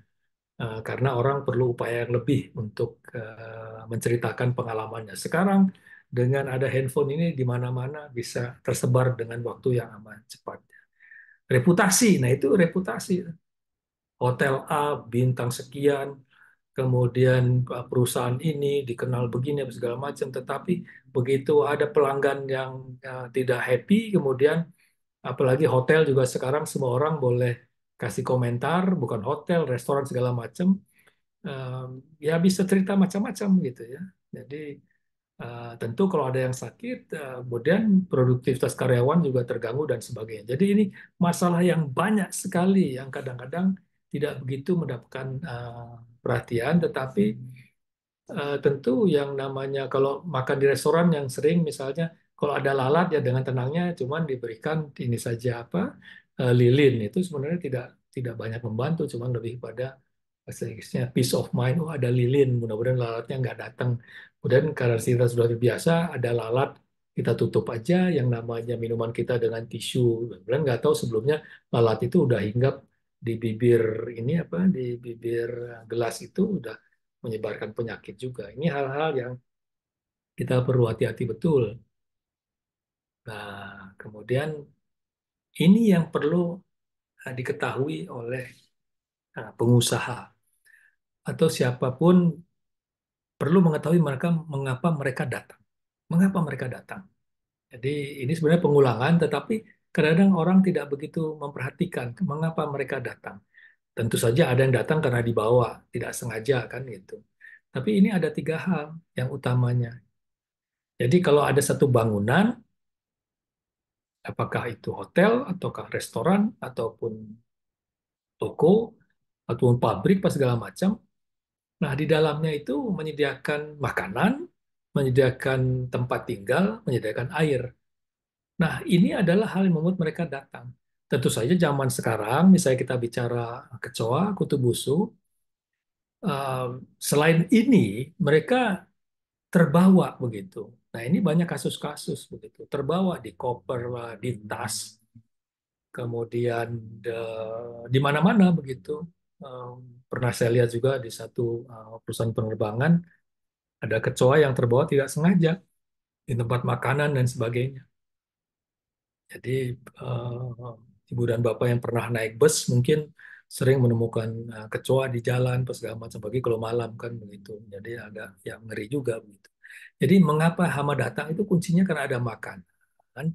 Karena orang perlu upaya yang lebih untuk menceritakan pengalamannya. Sekarang dengan ada handphone ini di mana-mana bisa tersebar dengan waktu yang amat cepat. Reputasi, nah itu reputasi. Hotel A bintang sekian, kemudian perusahaan ini dikenal begini apa segala macam, tetapi begitu ada pelanggan yang tidak happy, kemudian apalagi hotel juga sekarang semua orang boleh kasih komentar, bukan hotel, restoran segala macam, eh, ya bisa cerita macam-macam gitu ya. Jadi tentu kalau ada yang sakit, kemudian produktivitas karyawan juga terganggu dan sebagainya. Jadi ini masalah yang banyak sekali yang kadang-kadang tidak begitu mendapatkan perhatian, tetapi tentu yang namanya kalau makan di restoran yang sering misalnya kalau ada lalat ya dengan tenangnya cuman diberikan ini saja apa lilin itu sebenarnya tidak banyak membantu, cuman lebih pada sedikitnya peace of mind. Oh ada lilin, mudah-mudahan lalatnya nggak datang. Kemudian karena kita sudah terbiasa ada lalat, kita tutup aja yang namanya minuman kita dengan tisu. Kemudian nggak tahu sebelumnya lalat itu udah hinggap di bibir ini apa di bibir gelas itu udah menyebarkan penyakit juga. Ini hal-hal yang kita perlu hati-hati betul. Nah, kemudian ini yang perlu diketahui oleh pengusaha atau siapapun, perlu mengetahui mereka mengapa mereka datang. Mengapa mereka datang? Jadi ini sebenarnya pengulangan, tetapi kadang-kadang orang tidak begitu memperhatikan mengapa mereka datang. Tentu saja ada yang datang karena dibawa, tidak sengaja kan gitu. Tapi ini ada tiga hal yang utamanya. Jadi kalau ada satu bangunan, apakah itu hotel, ataukah restoran, ataupun toko, ataupun pabrik, apa segala macam. Nah, di dalamnya itu menyediakan makanan, menyediakan tempat tinggal, menyediakan air. Nah, ini adalah hal yang membuat mereka datang. Tentu saja zaman sekarang, misalnya kita bicara kecoa, kutu busu, selain ini mereka terbawa begitu. Nah, ini banyak kasus-kasus begitu, terbawa di koper, di tas, kemudian di mana-mana begitu. Pernah saya lihat juga di satu perusahaan penerbangan ada kecoa yang terbawa tidak sengaja di tempat makanan dan sebagainya. Jadi ibu dan bapak yang pernah naik bus mungkin sering menemukan kecoa di jalan, pas segala macam pagi kalau malam kan begitu. Jadi agak yang ngeri juga begitu. Jadi mengapa hama datang itu kuncinya karena ada makanan,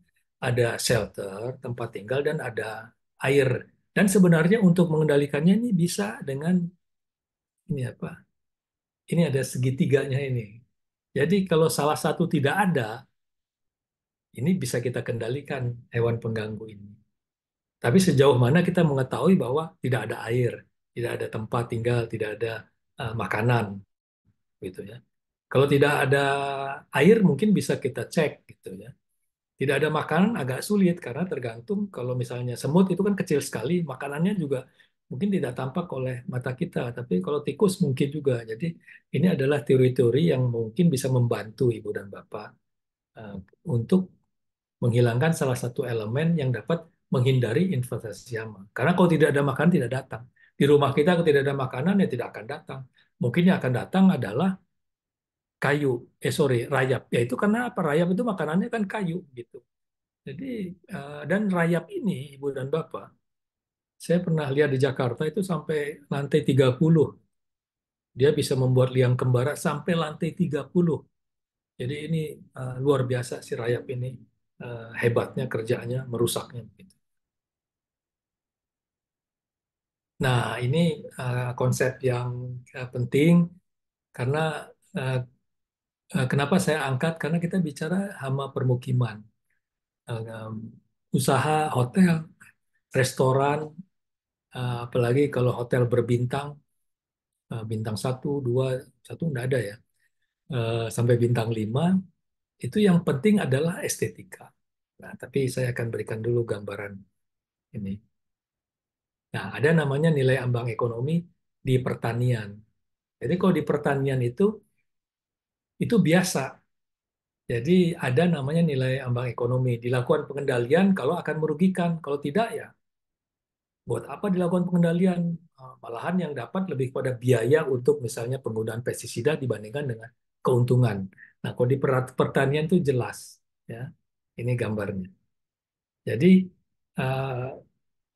ada shelter, tempat tinggal dan ada air. Dan sebenarnya untuk mengendalikannya ini bisa dengan ini apa? Ini ada segitiganya ini. Jadi kalau salah satu tidak ada, ini bisa kita kendalikan hewan pengganggu ini. Tapi sejauh mana kita mengetahui bahwa tidak ada air, tidak ada tempat tinggal, tidak ada makanan, gitu ya. Kalau tidak ada air mungkin bisa kita cek, gitu ya. Tidak ada makanan agak sulit karena tergantung kalau misalnya semut itu kan kecil sekali, makanannya juga mungkin tidak tampak oleh mata kita, tapi kalau tikus mungkin juga. Jadi ini adalah teori-teori yang mungkin bisa membantu ibu dan bapak eh, untuk menghilangkan salah satu elemen yang dapat menghindari investasi hama. Karena kalau tidak ada makanan, tidak datang. Di rumah kita kalau tidak ada makanan, ya tidak akan datang. Mungkin yang akan datang adalah kayu, rayap. Ya itu karena apa? Rayap itu makanannya kan kayu gitu. Jadi, dan rayap ini, Ibu dan Bapak, saya pernah lihat di Jakarta itu sampai lantai 30. Dia bisa membuat liang kembara sampai lantai 30. Jadi ini luar biasa si rayap ini, hebatnya kerjanya, merusaknya. Gitu. Nah, ini konsep yang penting karena uh, kenapa saya angkat? Karena kita bicara hama permukiman, um, usaha hotel, restoran, apalagi kalau hotel berbintang, bintang satu, dua, satu nggak ada ya, sampai bintang 5, itu yang penting adalah estetika. Nah, tapi saya akan berikan dulu gambaran ini. Nah, ada namanya nilai ambang ekonomi di pertanian. Jadi kalau di pertanian itu biasa. Jadi ada namanya nilai ambang ekonomi. Dilakukan pengendalian kalau akan merugikan. Kalau tidak ya buat apa dilakukan pengendalian? Malahan yang dapat lebih pada biaya untuk misalnya penggunaan pestisida dibandingkan dengan keuntungan. Nah, kalau di pertanian itu jelas, ya. Ini gambarnya. Jadi eh,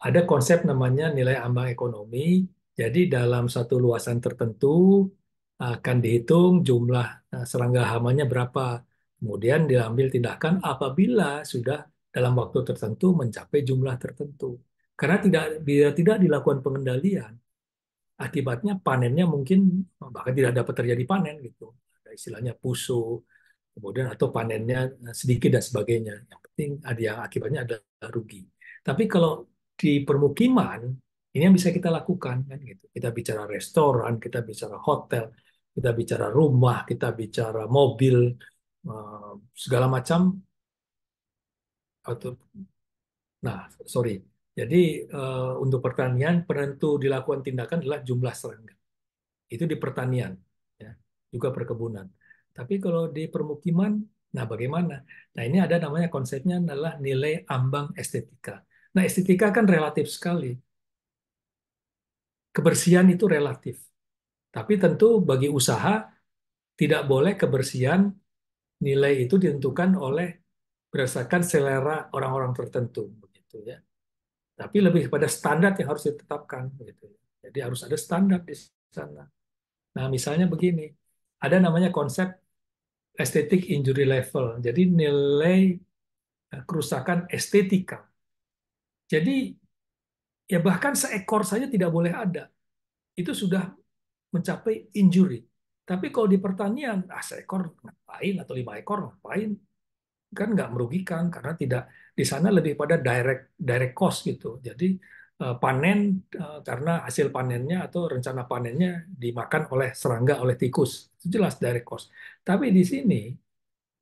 ada konsep namanya nilai ambang ekonomi. Jadi dalam satu luasan tertentu akan dihitung jumlah serangga hamanya berapa. Kemudian diambil tindakan apabila sudah dalam waktu tertentu mencapai jumlah tertentu. Karena bila tidak dilakukan pengendalian, akibatnya panennya mungkin bahkan tidak dapat terjadi panen gitu. Ada istilahnya pusu, kemudian atau panennya sedikit dan sebagainya. Yang penting ada yang akibatnya ada rugi. Tapi kalau di permukiman ini yang bisa kita lakukan kan gitu. Kita bicara restoran, kita bicara hotel, kita bicara rumah, kita bicara mobil, segala macam. Atau, nah, sorry. Jadi untuk pertanian penentu dilakukan tindakan adalah jumlah serangga. Itu di pertanian, ya, juga perkebunan. Tapi kalau di permukiman, nah bagaimana? Nah ini ada namanya konsepnya adalah nilai ambang estetika. Nah estetika kan relatif sekali. Kebersihan itu relatif. Tapi tentu bagi usaha tidak boleh kebersihan nilai itu ditentukan oleh berdasarkan selera orang-orang tertentu, begitu ya. Tapi lebih kepada standar yang harus ditetapkan, begitu ya. Jadi harus ada standar di sana. Nah misalnya begini, ada namanya konsep aesthetic injury level. Jadi nilai kerusakan estetika. Jadi ya bahkan seekor saja tidak boleh ada. Itu sudah mencapai injury. Tapi kalau di pertanian, seekor ngapain atau 5 ekor ngapain? Kan nggak merugikan karena tidak di sana lebih pada direct direct cost gitu. Jadi panen karena hasil panennya atau rencana panennya dimakan oleh serangga, oleh tikus. Itu jelas direct cost. Tapi di sini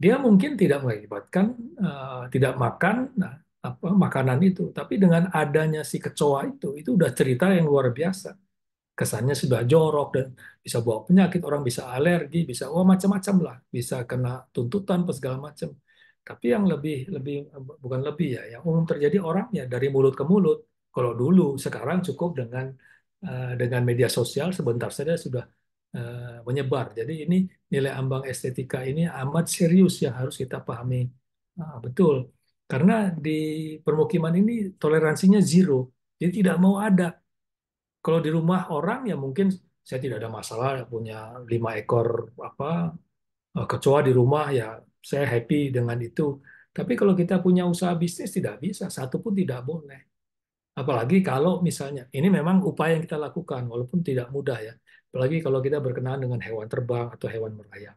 dia mungkin tidak mengakibatkan tidak makan apa makanan itu, tapi dengan adanya si kecoa itu udah cerita yang luar biasa. Kesannya sudah jorok dan bisa bawa penyakit, orang bisa alergi, bisa macam-macam lah, bisa kena tuntutan apa segala macam. Tapi yang lebih lebih bukan lebih ya, yang umum terjadi orang ya dari mulut ke mulut. Kalau dulu, sekarang cukup dengan media sosial sebentar saja sudah menyebar. Jadi ini nilai ambang estetika ini amat serius yang harus kita pahami betul. Karena di permukiman ini toleransinya zero. Jadi tidak mau ada. Kalau di rumah orang ya mungkin saya tidak ada masalah punya 5 ekor apa kecoa di rumah ya saya happy dengan itu. Tapi kalau kita punya usaha bisnis tidak bisa, satu pun tidak boleh. Apalagi kalau misalnya ini memang upaya yang kita lakukan walaupun tidak mudah ya. Apalagi kalau kita berkenaan dengan hewan terbang atau hewan merayap.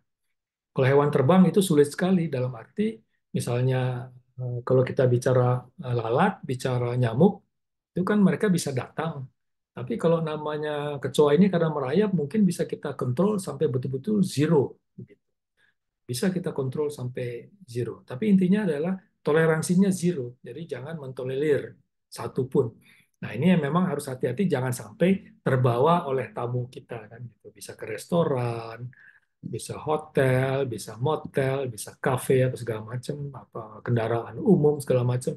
Kalau hewan terbang itu sulit sekali dalam arti misalnya kalau kita bicara lalat, bicara nyamuk, itu kan mereka bisa datang. Tapi kalau namanya kecoa ini karena merayap mungkin bisa kita kontrol sampai betul-betul zero. Bisa kita kontrol sampai zero. Tapi intinya adalah toleransinya zero. Jadi jangan mentolerir satu pun. Nah ini yang memang harus hati-hati jangan sampai terbawa oleh tamu kita kan gitu. Bisa ke restoran, bisa hotel, bisa motel, bisa kafe atau segala macam, apa kendaraan umum segala macam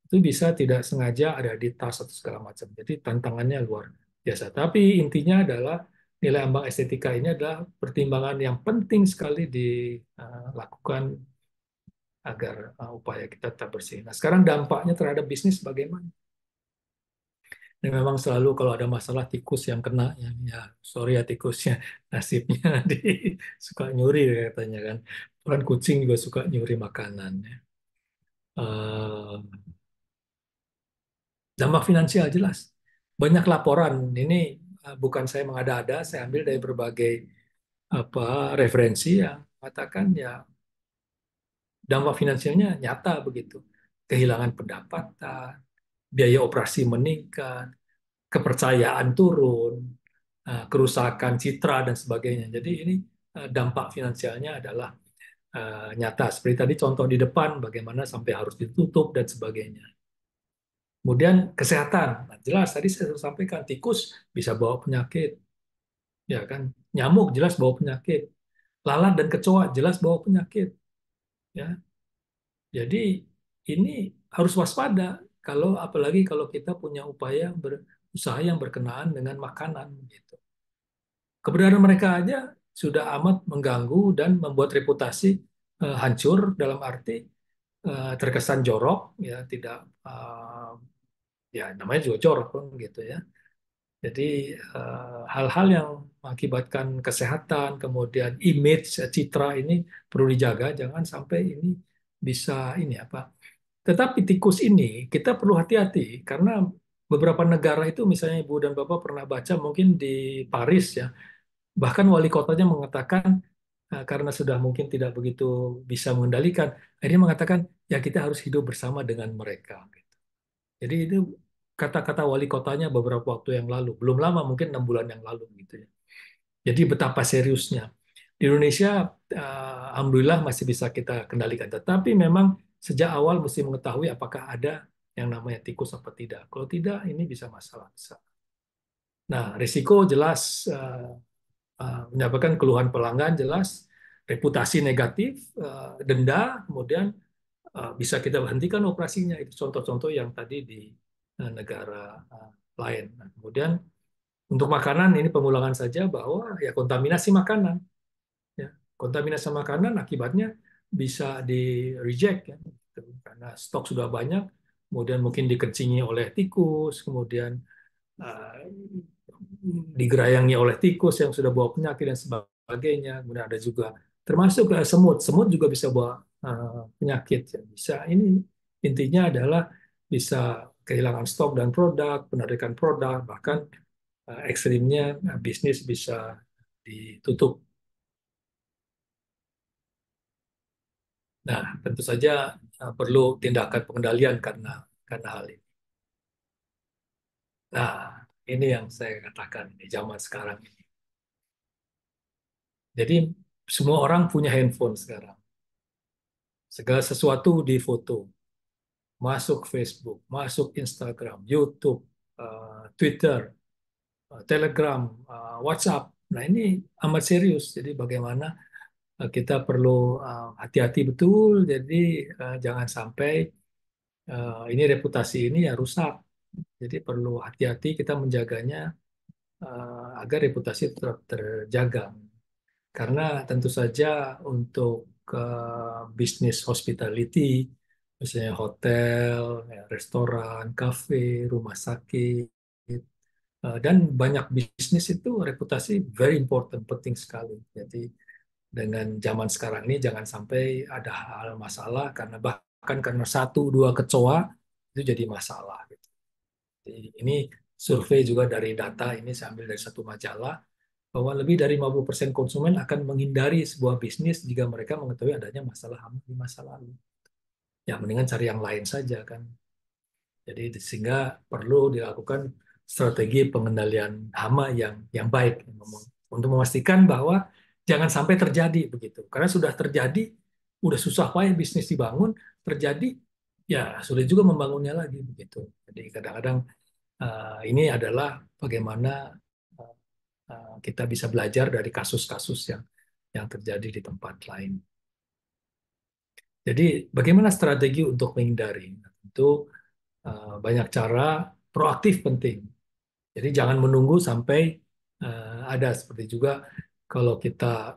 itu bisa tidak sengaja ada di tas atau segala macam. Jadi tantangannya luar biasa. Tapi intinya adalah nilai ambang estetika ini adalah pertimbangan yang penting sekali dilakukan agar upaya kita tetap bersih. Nah, sekarang dampaknya terhadap bisnis bagaimana? Dan memang selalu kalau ada masalah tikus yang kena, ya sorry ya tikusnya, nasibnya di suka nyuri katanya kan. Bahkan kucing juga suka nyuri makanan. Eh, Dampak finansial jelas. Banyak laporan. Ini bukan saya mengada-ada, saya ambil dari berbagai apa referensi yang mengatakan ya dampak finansialnya nyata begitu. Kehilangan pendapatan, biaya operasi meningkat, kepercayaan turun, kerusakan citra dan sebagainya. Jadi ini dampak finansialnya adalah nyata. Seperti tadi contoh di depan, bagaimana sampai harus ditutup dan sebagainya. Kemudian kesehatan, nah, jelas tadi saya sudah sampaikan tikus bisa bawa penyakit, ya kan? Nyamuk jelas bawa penyakit, lalat dan kecoa jelas bawa penyakit, ya. Jadi ini harus waspada kalau apalagi kalau kita punya upaya berusaha yang berkenaan dengan makanan, gitu. Keberadaan mereka aja sudah amat mengganggu dan membuat reputasi hancur dalam arti terkesan jorok, ya tidak ya namanya juga jorok gitu ya. Jadi hal-hal yang mengakibatkan kesehatan, kemudian image, citra ini perlu dijaga, jangan sampai ini bisa ini apa. Tetapi tikus ini kita perlu hati-hati karena beberapa negara itu misalnya Ibu dan Bapak pernah baca mungkin di Paris ya, bahkan wali kotanya mengatakan karena sudah mungkin tidak begitu bisa mengendalikan, akhirnya mengatakan ya kita harus hidup bersama dengan mereka. Jadi itu kata-kata wali kotanya beberapa waktu yang lalu, belum lama mungkin 6 bulan yang lalu gitu ya. Jadi betapa seriusnya. Di Indonesia, alhamdulillah masih bisa kita kendalikan. Tetapi memang sejak awal mesti mengetahui apakah ada yang namanya tikus apa tidak. Kalau tidak, ini bisa masalah besar. Nah, risiko jelas menyebabkan keluhan pelanggan jelas, reputasi negatif, denda, kemudian bisa kita hentikan operasinya. Itu contoh-contoh yang tadi di negara lain. Nah, kemudian untuk makanan ini pengulangan saja bahwa ya kontaminasi makanan, ya kontaminasi makanan akibatnya bisa di reject ya, gitu. Karena stok sudah banyak, kemudian mungkin dikencingi oleh tikus, kemudian uh, digerayangi oleh tikus yang sudah bawa penyakit dan sebagainya. Kemudian ada juga termasuk semut, semut juga bisa bawa penyakit. Ya. Bisa ini intinya adalah bisa kehilangan stok dan produk, penarikan produk, bahkan ekstrimnya bisnis bisa ditutup. Nah, tentu saja perlu tindakan pengendalian karena hal ini. Nah, ini yang saya katakan di zaman sekarang ini. Jadi semua orang punya handphone sekarang. Segala sesuatu difoto, masuk Facebook, masuk Instagram, YouTube, Twitter, Telegram, WhatsApp. Nah, ini amat serius. Jadi bagaimana kita perlu hati-hati betul. Jadi jangan sampai ini reputasi ini ya rusak. Jadi perlu hati-hati kita menjaganya agar reputasi tetap terjaga. Karena tentu saja untuk bisnis hospitality, misalnya hotel, ya, restoran, kafe, rumah sakit, dan banyak bisnis itu reputasi very important, penting sekali. Jadi dengan zaman sekarang ini jangan sampai ada hal masalah karena bahkan karena satu dua kecoa itu jadi masalah. Gitu. Jadi ini survei juga dari data ini saya ambil dari satu majalah bahwa lebih dari 50% konsumen akan menghindari sebuah bisnis jika mereka mengetahui adanya masalah HAM di masa lalu. Ya, mendingan cari yang lain saja kan. Jadi sehingga perlu dilakukan strategi pengendalian hama yang baik untuk memastikan bahwa jangan sampai terjadi begitu. Karena sudah terjadi, udah susah payah bisnis dibangun, terjadi ya sulit juga membangunnya lagi begitu. Jadi kadang-kadang ini adalah bagaimana kita bisa belajar dari kasus-kasus yang terjadi di tempat lain. Jadi bagaimana strategi untuk menghindari? Tentu banyak cara, proaktif penting. Jadi jangan menunggu sampai ada seperti juga kalau kita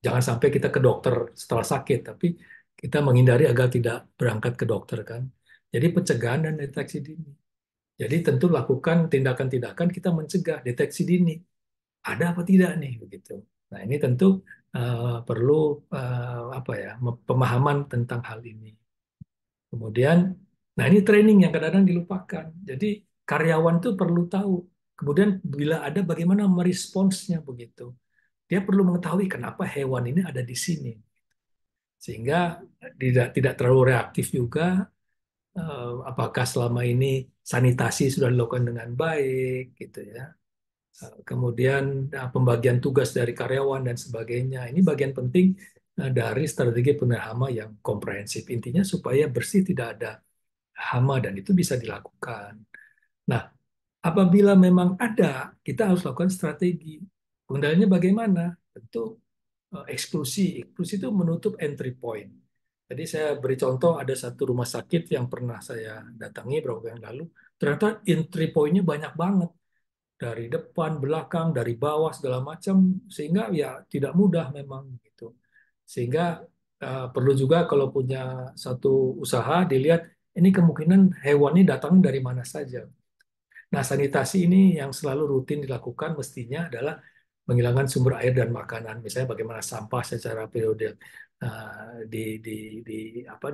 jangan sampai kita ke dokter setelah sakit, tapi kita menghindari agar tidak berangkat ke dokter kan. Jadi pencegahan dan deteksi dini. Jadi tentu lakukan tindakan-tindakan kita mencegah deteksi dini. Ada apa tidak nih begitu. Nah ini tentu perlu apa ya pemahaman tentang hal ini. Kemudian, nah ini training yang kadang-kadang dilupakan. Jadi karyawan tuh perlu tahu. Kemudian bila ada bagaimana meresponsnya begitu. Dia perlu mengetahui kenapa hewan ini ada di sini. Sehingga tidak terlalu reaktif juga. Apakah selama ini sanitasi sudah dilakukan dengan baik gitu ya. Kemudian pembagian tugas dari karyawan dan sebagainya. Ini bagian penting dari strategi pengendalian hama yang komprehensif. Intinya supaya bersih tidak ada hama dan itu bisa dilakukan. Nah, apabila memang ada, kita harus lakukan strategi. Pengendaliannya bagaimana? Tentu eksklusi. Eksklusi itu menutup entry point. Jadi saya beri contoh ada satu rumah sakit yang pernah saya datangi beberapa yang lalu. Ternyata entry point-nya banyak banget dari depan, belakang, dari bawah segala macam sehingga ya tidak mudah memang gitu. Sehingga perlu juga kalau punya satu usaha dilihat ini kemungkinan hewan ini datang dari mana saja. Nah, sanitasi ini yang selalu rutin dilakukan mestinya adalah menghilangkan sumber air dan makanan. Misalnya bagaimana sampah secara periode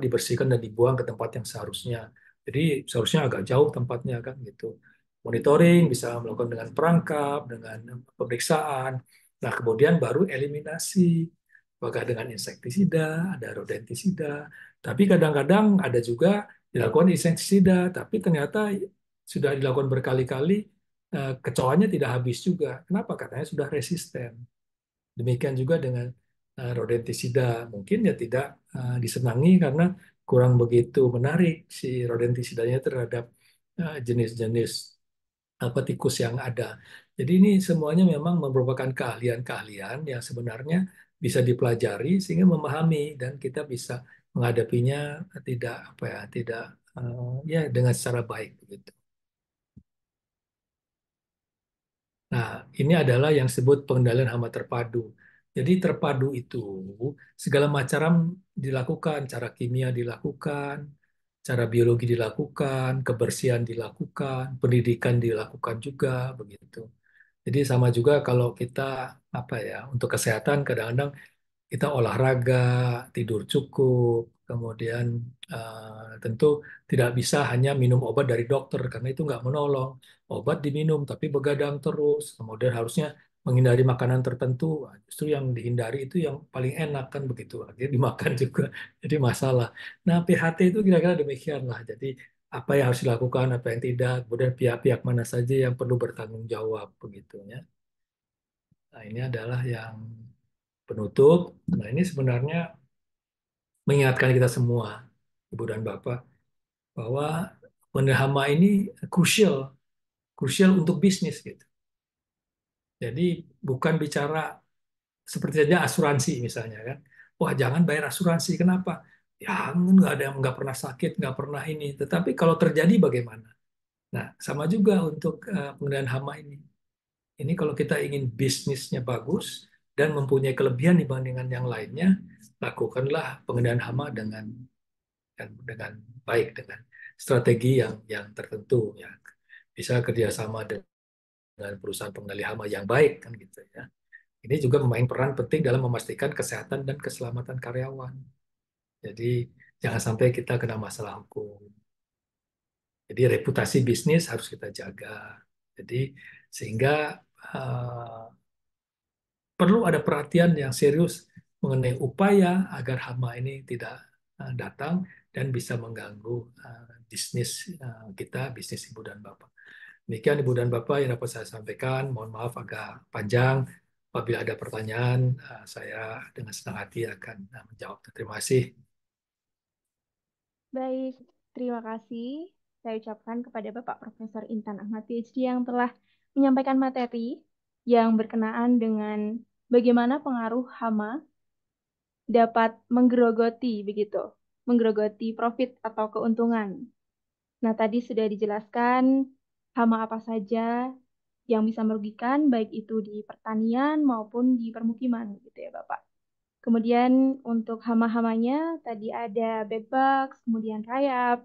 dibersihkan dan dibuang ke tempat yang seharusnya. Jadi seharusnya agak jauh tempatnya kan gitu. Monitoring bisa melakukan dengan perangkap, dengan pemeriksaan. Nah, kemudian baru eliminasi. Apakah dengan insektisida, ada rodentisida. Tapi kadang-kadang ada juga dilakukan insektisida, tapi ternyata sudah dilakukan berkali-kali, kecoanya tidak habis juga. Kenapa? Katanya sudah resisten. Demikian juga dengan rodentisida. Mungkin ya tidak disenangi karena kurang begitu menarik si rodentisidanya terhadap jenis-jenis apa tikus yang ada. Jadi ini semuanya memang merupakan keahlian-keahlian yang sebenarnya bisa dipelajari sehingga memahami dan kita bisa menghadapinya tidak apa ya tidak ya dengan secara baik begitu. Nah, ini adalah yang disebut pengendalian hama terpadu. Jadi terpadu itu segala macam dilakukan, cara kimia dilakukan, cara biologi dilakukan, kebersihan dilakukan, pendidikan dilakukan juga begitu. Jadi sama juga kalau kita apa ya untuk kesehatan kadang-kadang kita olahraga, tidur cukup, kemudian tentu tidak bisa hanya minum obat dari dokter karena itu nggak menolong. Obat diminum tapi begadang terus, kemudian harusnya menghindari makanan tertentu. Justru yang dihindari itu yang paling enak kan begitu, akhirnya dimakan juga, jadi masalah. Nah, PHT itu kira-kira demikian lah. Jadi apa yang harus dilakukan, apa yang tidak, kemudian pihak-pihak mana saja yang perlu bertanggung jawab begitu ya. Nah, ini adalah yang penutup. Nah, ini sebenarnya mengingatkan kita semua, Ibu dan Bapak, bahwa hama ini krusial, krusial untuk bisnis gitu. Jadi bukan bicara seperti saja asuransi misalnya kan. Wah, jangan bayar asuransi. Kenapa? Ya, nggak ada yang nggak pernah sakit, nggak pernah ini. Tetapi kalau terjadi bagaimana? Nah, sama juga untuk pengendalian hama ini. Ini kalau kita ingin bisnisnya bagus dan mempunyai kelebihan dibandingkan yang lainnya, lakukanlah pengendalian hama dengan baik, dengan strategi yang tertentu ya. Bisa kerjasama dengan perusahaan pengendali hama yang baik kan gitu ya. Ini juga memain peran penting dalam memastikan kesehatan dan keselamatan karyawan. Jadi jangan sampai kita kena masalah hukum. Jadi reputasi bisnis harus kita jaga. Jadi sehingga uh, perlu ada perhatian yang serius mengenai upaya agar hama ini tidak datang dan bisa mengganggu bisnis kita, bisnis Ibu dan Bapak. Demikian Ibu dan Bapak yang dapat saya sampaikan. Mohon maaf agak panjang. Apabila ada pertanyaan, saya dengan senang hati akan menjawab. Terima kasih. Baik, terima kasih saya ucapkan kepada Bapak Profesor Intan Ahmad PhD yang telah menyampaikan materi yang berkenaan dengan bagaimana pengaruh hama dapat menggerogoti begitu, menggerogoti profit atau keuntungan. Nah, tadi sudah dijelaskan hama apa saja yang bisa merugikan baik itu di pertanian maupun di permukiman gitu ya, Bapak. Kemudian untuk hama-hamanya tadi ada bedbugs, kemudian rayap,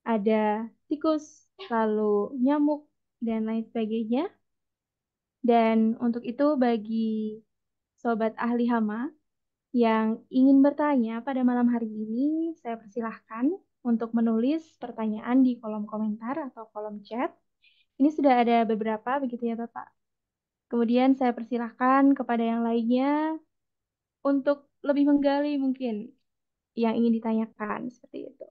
ada tikus, lalu nyamuk, dan lain sebagainya. Dan untuk itu bagi sobat ahli hama yang ingin bertanya pada malam hari ini, saya persilahkan untuk menulis pertanyaan di kolom komentar atau kolom chat. Ini sudah ada beberapa begitu ya Bapak. Kemudian saya persilahkan kepada yang lainnya untuk lebih menggali mungkin yang ingin ditanyakan seperti itu.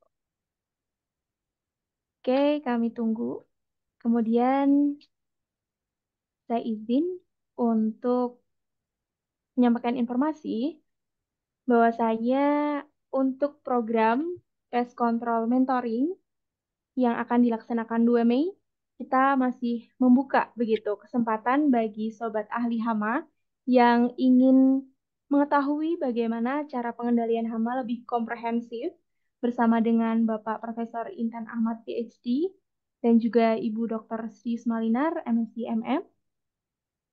Oke, kami tunggu. Kemudian saya izin untuk menyampaikan informasi bahwasanya untuk program tes kontrol mentoring yang akan dilaksanakan 2 Mei, kita masih membuka begitu kesempatan bagi sobat ahli hama yang ingin mengetahui bagaimana cara pengendalian hama lebih komprehensif bersama dengan Bapak Profesor Intan Ahmad PhD dan juga Ibu Dr. Sri Smalinar MSc MM.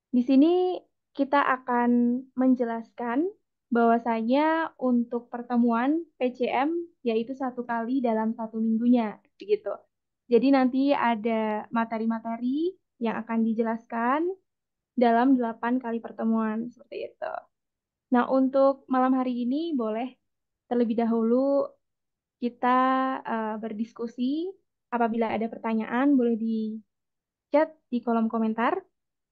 Di sini kita akan menjelaskan bahwasanya untuk pertemuan PCM yaitu 1 kali dalam 1 minggunya, begitu. Jadi nanti ada materi-materi yang akan dijelaskan dalam 8 kali pertemuan seperti itu. Nah, untuk malam hari ini boleh terlebih dahulu kita berdiskusi. Apabila ada pertanyaan, boleh di chat di kolom komentar.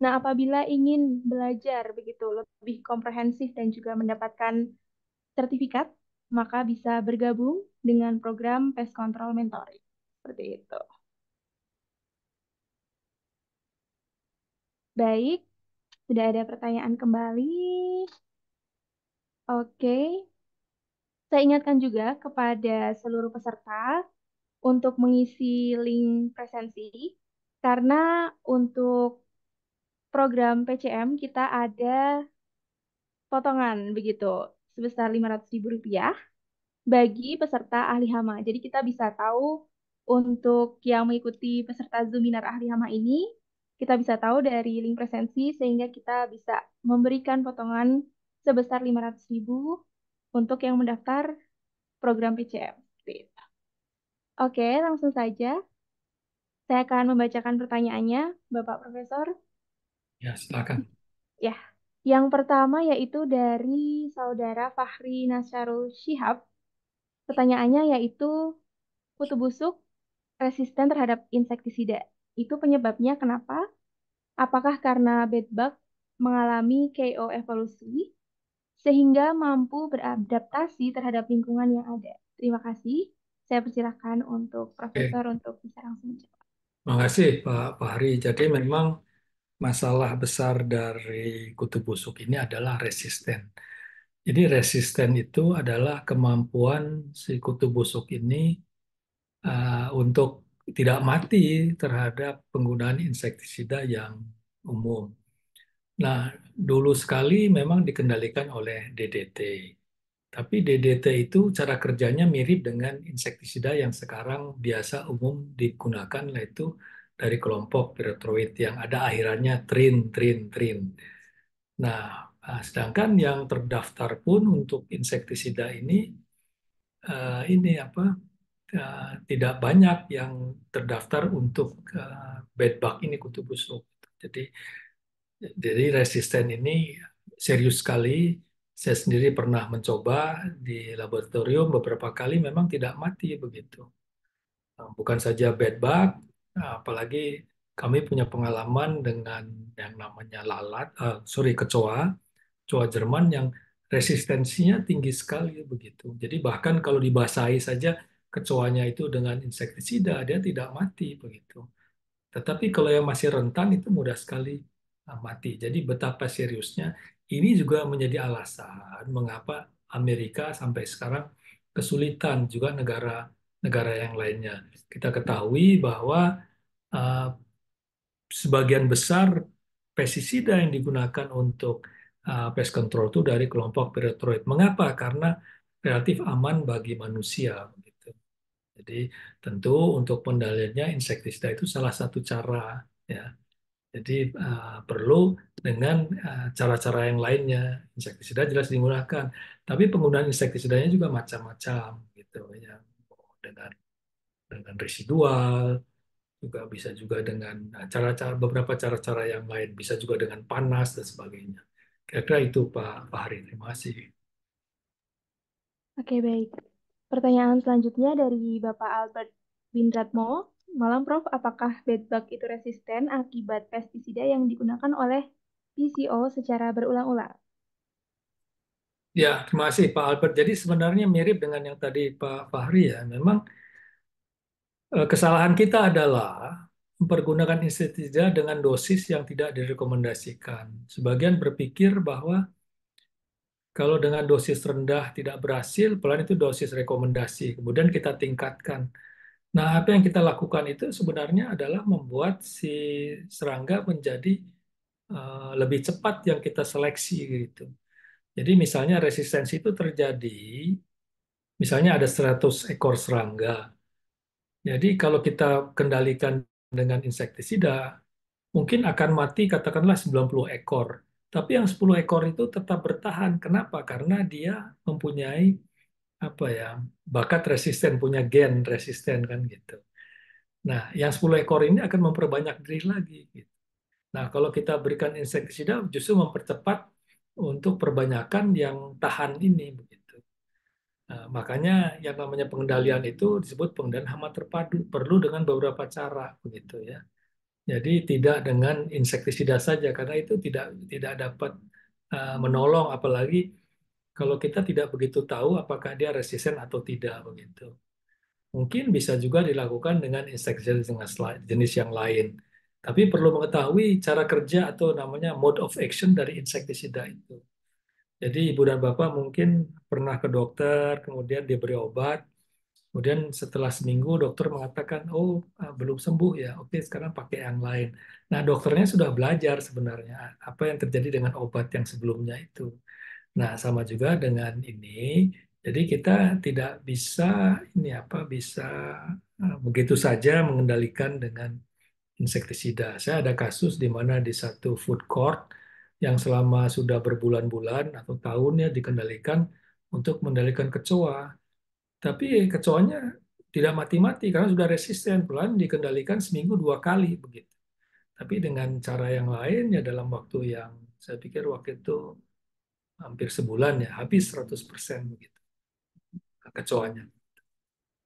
Nah, apabila ingin belajar begitu lebih komprehensif dan juga mendapatkan sertifikat, maka bisa bergabung dengan program Pest Control Mentoring. Seperti itu. Baik, sudah ada pertanyaan kembali. Oke, saya ingatkan juga kepada seluruh peserta untuk mengisi link presensi, karena untuk program PCM kita ada potongan begitu sebesar Rp500.000 bagi peserta ahli hama. Jadi kita bisa tahu untuk yang mengikuti peserta Zoominar ahli hama ini, kita bisa tahu dari link presensi sehingga kita bisa memberikan potongan sebesar 500.000 untuk yang mendaftar program PCM. Seperti itu. Oke, langsung saja. Saya akan membacakan pertanyaannya, Bapak Profesor. Ya, silakan. Ya, yang pertama yaitu dari Saudara Fahri Nasyarul Shihab. Pertanyaannya yaitu kutu busuk resisten terhadap insektisida. Itu penyebabnya kenapa? Apakah karena bedbug mengalami KO evolusi sehingga mampu beradaptasi terhadap lingkungan yang ada? Terima kasih. Saya persilakan untuk Oke, Profesor untuk bisa langsung menjawab. terima kasih Pak Fahri. Jadi memang masalah besar dari kutu busuk ini adalah resisten. Jadi resisten itu adalah kemampuan si kutu busuk ini untuk tidak mati terhadap penggunaan insektisida yang umum. Nah, dulu sekali memang dikendalikan oleh DDT. Tapi DDT itu cara kerjanya mirip dengan insektisida yang sekarang biasa umum digunakan, yaitu dari kelompok piretroid yang ada akhirannya trin, trin, trin. Nah, sedangkan yang terdaftar pun untuk insektisida ini apa tidak banyak yang terdaftar untuk bed bug ini kutu busuk. Jadi resisten ini serius sekali. Saya sendiri pernah mencoba di laboratorium beberapa kali memang tidak mati begitu. Bukan saja bed bug, apalagi kami punya pengalaman dengan yang namanya kecoa, kecoa Jerman yang resistensinya tinggi sekali begitu. Jadi bahkan kalau dibasahi saja kecoanya itu dengan insektisida, dia tidak mati begitu. Tetapi kalau yang masih rentan itu mudah sekali mati. Jadi betapa seriusnya ini juga menjadi alasan mengapa Amerika sampai sekarang kesulitan juga negara-negara yang lainnya. Kita ketahui bahwa uh, sebagian besar pestisida yang digunakan untuk pest control itu dari kelompok piretroid. Mengapa? Karena relatif aman bagi manusia. Begitu. Jadi tentu untuk pengendaliannya insektisida itu salah satu cara, ya. Jadi perlu dengan cara-cara yang lainnya. Insektisida jelas digunakan, tapi penggunaan insektisidanya juga macam-macam, gitu ya. Dengan residual, juga bisa juga dengan cara-cara beberapa cara-cara yang lain, bisa juga dengan panas dan sebagainya. Kira-kira itu Pak Fahri. Terima kasih. Oke, baik. Pertanyaan selanjutnya dari Bapak Albert Windratmo. Malam, Prof. Apakah bedbug itu resisten akibat pestisida yang digunakan oleh PCO secara berulang-ulang? Ya, terima kasih Pak Albert. Jadi sebenarnya mirip dengan yang tadi Pak Fahri ya. Memang kesalahan kita adalah mempergunakan insektisida dengan dosis yang tidak direkomendasikan. Sebagian berpikir bahwa kalau dengan dosis rendah tidak berhasil, pelan itu dosis rekomendasi. Kemudian kita tingkatkan. Nah, apa yang kita lakukan itu sebenarnya adalah membuat si serangga menjadi lebih cepat yang kita seleksi gitu. Jadi misalnya resistensi itu terjadi, misalnya ada 100 ekor serangga. Jadi kalau kita kendalikan dengan insektisida, mungkin akan mati katakanlah 90 ekor. Tapi yang 10 ekor itu tetap bertahan. Kenapa? Karena dia mempunyai apa ya, bakat resisten, punya gen resisten kan gitu. Nah, yang 10 ekor ini akan memperbanyak diri lagi, gitu. Nah, kalau kita berikan insektisida justru mempercepat untuk perbanyakan yang tahan ini, begitu. Nah, makanya yang namanya pengendalian itu disebut pengendalian hama terpadu, perlu dengan beberapa cara, begitu ya. Jadi tidak dengan insektisida saja karena itu tidak dapat menolong, apalagi kalau kita tidak begitu tahu apakah dia resisten atau tidak, begitu. Mungkin bisa juga dilakukan dengan insektisida jenis yang lain. Tapi perlu mengetahui cara kerja atau namanya mode of action dari insektisida itu. Jadi ibu dan bapak mungkin pernah ke dokter, kemudian diberi obat, kemudian setelah seminggu dokter mengatakan, oh belum sembuh ya, oke sekarang pakai yang lain. Nah dokternya sudah belajar sebenarnya apa yang terjadi dengan obat yang sebelumnya itu. Nah sama juga dengan ini, jadi kita tidak bisa ini apa bisa begitu saja mengendalikan dengan insektisida. Saya ada kasus di mana di satu food court yang selama sudah berbulan-bulan atau tahunnya dikendalikan untuk mengendalikan kecoa. Tapi kecoanya tidak mati-mati karena sudah resisten. Pelan dikendalikan seminggu 2 kali begitu. Tapi dengan cara yang lain ya dalam waktu yang saya pikir waktu itu hampir sebulan ya habis 100% begitu kecoanya.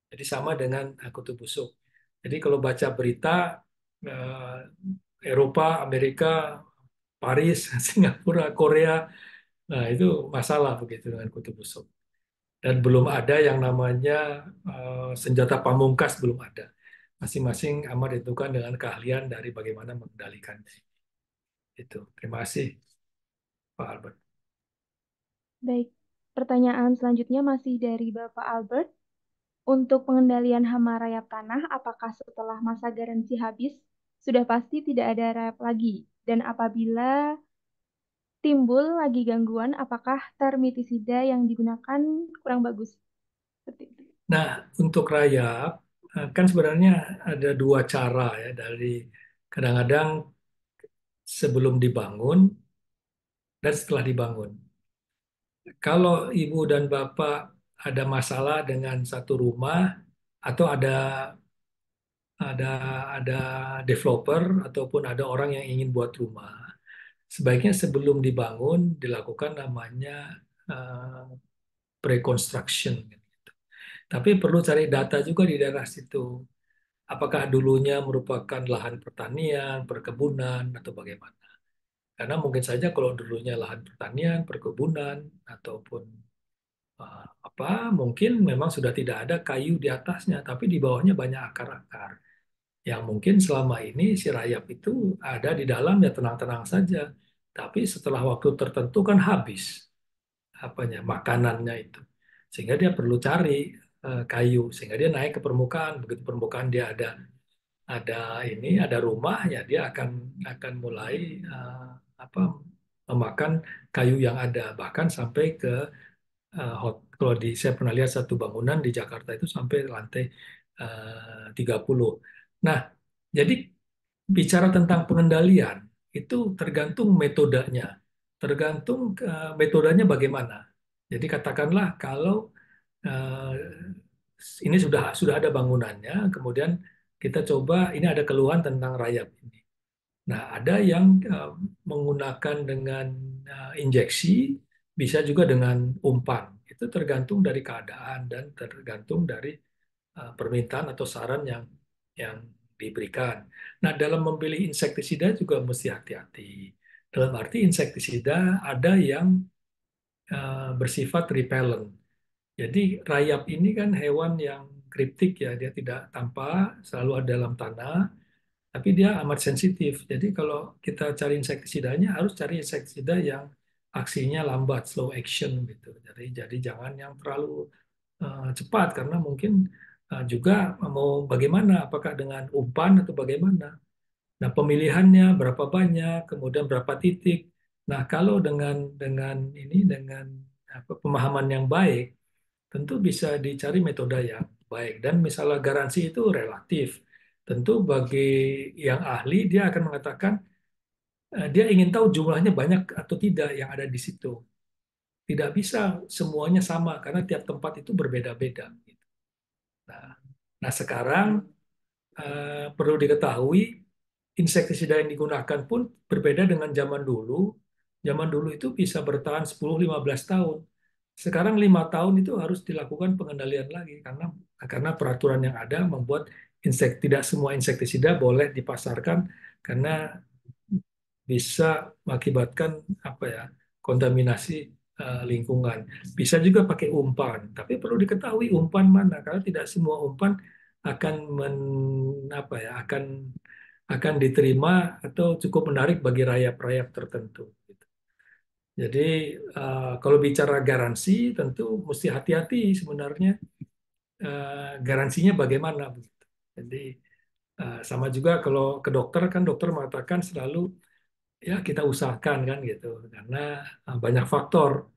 Jadi sama dengan kutu busuk. Jadi kalau baca berita eh, Eropa, Amerika, Paris, Singapura, Korea, nah itu masalah begitu dengan kutu busuk. Dan belum ada yang namanya senjata pamungkas, belum ada. Masing-masing amat ditentukan dengan keahlian dari bagaimana mengendalikannya. Itu. Terima kasih, Pak Albert. Baik, pertanyaan selanjutnya masih dari Bapak Albert. Untuk pengendalian hama rayap tanah, apakah setelah masa garansi habis, sudah pasti tidak ada rayap lagi? Dan apabila timbul lagi gangguan, apakah termitisida yang digunakan kurang bagus? Seperti itu. Nah, untuk rayap, kan sebenarnya ada 2 cara ya dari kadang-kadang sebelum dibangun dan setelah dibangun. Kalau ibu dan bapak ada masalah dengan satu rumah atau ada ada developer ataupun ada orang yang ingin buat rumah, sebaiknya sebelum dibangun dilakukan namanya uh, pre-construction. Tapi perlu cari data juga di daerah situ. Apakah dulunya merupakan lahan pertanian, perkebunan, atau bagaimana? Karena mungkin saja kalau dulunya lahan pertanian, perkebunan, ataupun apa, mungkin memang sudah tidak ada kayu di atasnya, tapi di bawahnya banyak akar-akar. Yang mungkin selama ini si rayap itu ada di dalam ya tenang-tenang saja. Tapi setelah waktu tertentu kan habis apanya makanannya itu. Sehingga dia perlu cari kayu, sehingga dia naik ke permukaan. Begitu permukaan dia ada ini ada rumah ya dia akan mulai apa memakan kayu yang ada bahkan sampai ke kalau saya pernah lihat satu bangunan di Jakarta itu sampai lantai 30. Nah, jadi bicara tentang pengendalian itu tergantung metodenya, tergantung metodenya bagaimana. Jadi katakanlah kalau eh, ini sudah ada bangunannya, kemudian kita coba ini ada keluhan tentang rayap ini. Nah, ada yang menggunakan dengan injeksi, bisa juga dengan umpan. Itu tergantung dari keadaan dan tergantung dari permintaan atau saran yang diberikan. Nah, dalam memilih insektisida juga mesti hati-hati. Dalam arti insektisida ada yang bersifat repellent. Jadi rayap ini kan hewan yang kriptik ya, dia tidak tampak, selalu ada dalam tanah, tapi dia amat sensitif. Jadi kalau kita cari insektisidanya harus cari insektisida yang aksinya lambat, slow action gitu. Jadi jangan yang terlalu cepat karena mungkin juga mau bagaimana, apakah dengan umpan atau bagaimana. Nah, pemilihannya berapa banyak, kemudian berapa titik. Nah, kalau dengan apa, pemahaman yang baik, tentu bisa dicari metode yang baik. Dan misalnya garansi itu relatif. Tentu bagi yang ahli, dia akan mengatakan dia ingin tahu jumlahnya banyak atau tidak yang ada di situ. Tidak bisa semuanya sama karena tiap tempat itu berbeda-beda. Nah, nah sekarang perlu diketahui insektisida yang digunakan pun berbeda dengan zaman dulu. Zaman dulu itu bisa bertahan 10-15 tahun. Sekarang 5 tahun itu harus dilakukan pengendalian lagi karena peraturan yang ada membuat tidak semua insektisida boleh dipasarkan karena bisa mengakibatkan apa ya kontaminasi lingkungan. Bisa juga pakai umpan, tapi perlu diketahui umpan mana karena tidak semua umpan akan apa ya akan diterima atau cukup menarik bagi rayap-rayap tertentu. Gitu. Jadi kalau bicara garansi tentu mesti hati-hati sebenarnya garansinya bagaimana begitu. Jadi sama juga kalau ke dokter kan dokter mengatakan selalu ya kita usahakan kan gitu karena banyak faktor.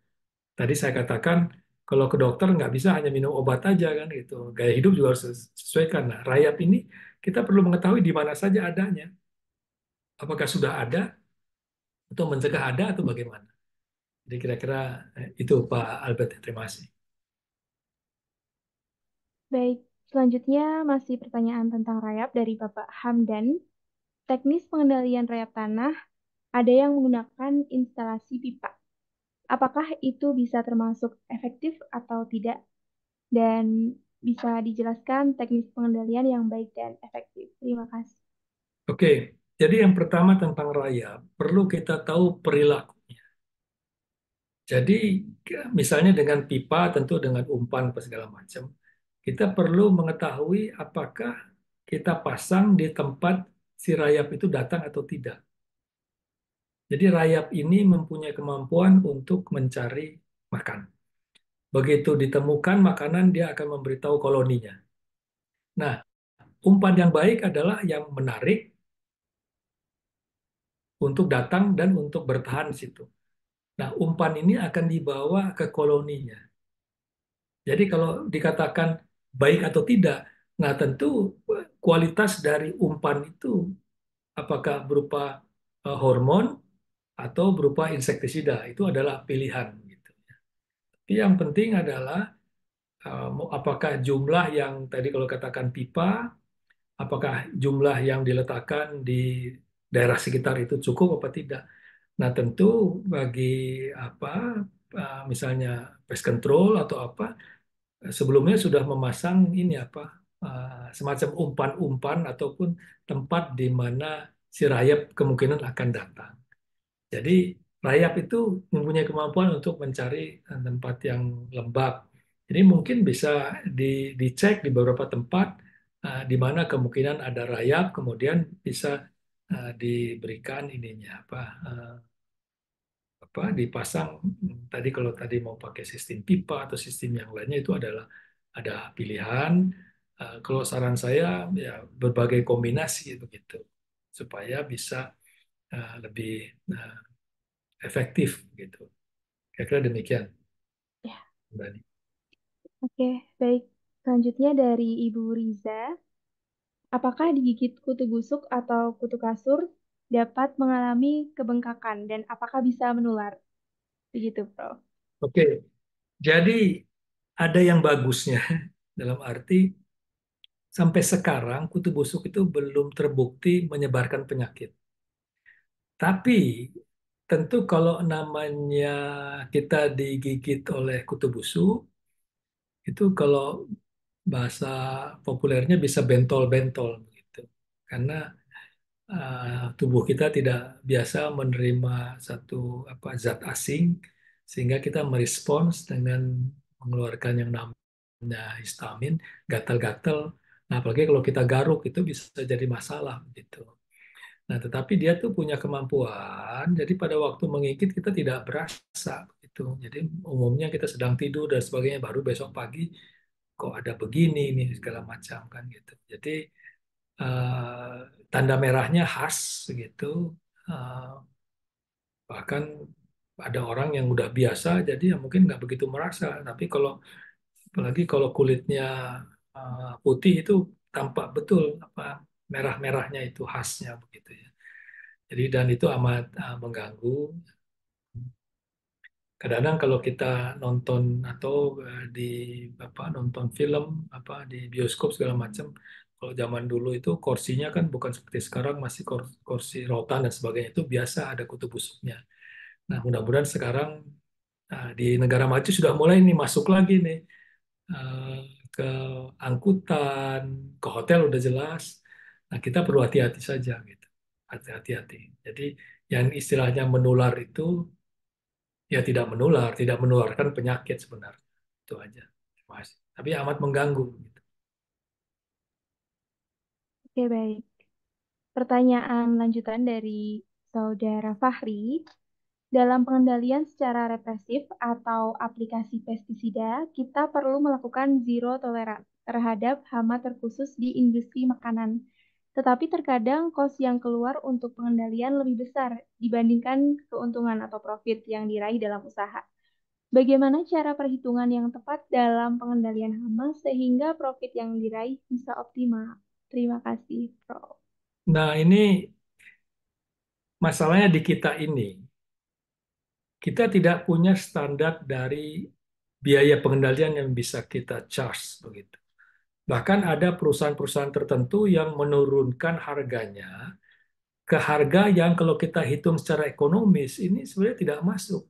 Tadi saya katakan kalau ke dokter nggak bisa hanya minum obat aja kan gitu. Gaya hidup juga harus sesuaikan. Nah, rayap ini kita perlu mengetahui di mana saja adanya. Apakah sudah ada atau mencegah ada atau bagaimana. Jadi kira-kira itu Pak Albert. Terima kasih. Baik, selanjutnya masih pertanyaan tentang rayap dari Bapak Hamdan. Teknis pengendalian rayap tanah, ada yang menggunakan instalasi pipa. Apakah itu bisa termasuk efektif atau tidak? Dan bisa dijelaskan teknis pengendalian yang baik dan efektif. Terima kasih. Oke, jadi yang pertama tentang rayap, perlu kita tahu perilakunya. Jadi misalnya dengan pipa, tentu dengan umpan apa segala macam, kita perlu mengetahui apakah kita pasang di tempat si rayap itu datang atau tidak. Jadi rayap ini mempunyai kemampuan untuk mencari makan. Begitu ditemukan makanan, dia akan memberitahu koloninya. Nah, umpan yang baik adalah yang menarik untuk datang dan untuk bertahan di situ. Nah, umpan ini akan dibawa ke koloninya. Jadi kalau dikatakan baik atau tidak, nah tentu kualitas dari umpan itu apakah berupa hormon atau berupa insektisida itu adalah pilihan gitu. Tapi yang penting adalah apakah jumlah yang tadi kalau katakan pipa, apakah jumlah yang diletakkan di daerah sekitar itu cukup apa tidak. Nah, tentu bagi apa misalnya pest control atau apa sebelumnya sudah memasang ini apa semacam umpan-umpan ataupun tempat di mana si rayap kemungkinan akan datang. Jadi rayap itu mempunyai kemampuan untuk mencari tempat yang lembab. Jadi mungkin bisa dicek di beberapa tempat di mana kemungkinan ada rayap, kemudian bisa diberikan ininya apa dipasang tadi kalau tadi mau pakai sistem pipa atau sistem yang lainnya itu adalah ada pilihan. Kalau saran saya ya berbagai kombinasi begitu supaya bisa lebih eh, efektif gitu. Kira-kira demikian, Ya, Mbak Ani. oke, baik. Selanjutnya dari Ibu Riza, apakah digigit kutu busuk atau kutu kasur dapat mengalami kebengkakan dan apakah bisa menular? Begitu, Prof. Oke, jadi ada yang bagusnya dalam arti sampai sekarang kutu busuk itu belum terbukti menyebarkan penyakit. Tapi tentu kalau namanya kita digigit oleh kutu busuk, itu kalau bahasa populernya bisa bentol-bentol gitu. Karena tubuh kita tidak biasa menerima satu apa zat asing sehingga kita merespons dengan mengeluarkan yang namanya histamin, gatal-gatal. Nah, apalagi kalau kita garuk itu bisa jadi masalah gitu. Nah, tetapi dia tuh punya kemampuan, jadi pada waktu menggigit kita tidak berasa gitu. Jadi umumnya kita sedang tidur dan sebagainya, baru besok pagi kok ada begini nih segala macam kan gitu. Jadi eh, tanda merahnya khas gitu. Eh, bahkan ada orang yang udah biasa, jadi ya mungkin nggak begitu merasa. Tapi kalau apalagi kalau kulitnya putih itu tampak betul apa merah-merahnya itu khasnya begitu ya. Jadi dan itu amat mengganggu. Kadang-kadang kalau kita nonton atau di apa nonton film apa di bioskop segala macam, Kalau zaman dulu itu kursinya kan bukan seperti sekarang masih kursi rotan dan sebagainya, itu biasa ada kutu busuknya. Nah, mudah-mudahan sekarang di negara maju sudah mulai nih masuk lagi nih, eh, ke angkutan, ke hotel udah jelas. Nah, kita perlu hati-hati saja gitu. Hati-hati. Jadi yang istilahnya menular itu ya tidak menular, tidak menularkan penyakit sebenarnya. Itu aja. Terima kasih. Tapi amat mengganggu gitu. Oke, baik. Pertanyaan lanjutan dari Saudara Fahri. Dalam pengendalian secara represif atau aplikasi pestisida, kita perlu melakukan zero tolerance terhadap hama terkhusus di industri makanan. Tetapi terkadang kos yang keluar untuk pengendalian lebih besar dibandingkan keuntungan atau profit yang diraih dalam usaha. Bagaimana cara perhitungan yang tepat dalam pengendalian hama sehingga profit yang diraih bisa optimal? Terima kasih, Prof. Nah, ini masalahnya di kita ini. Kita tidak punya standar dari biaya pengendalian yang bisa kita charge begitu. Bahkan ada perusahaan-perusahaan tertentu yang menurunkan harganya ke harga yang kalau kita hitung secara ekonomis ini sebenarnya tidak masuk.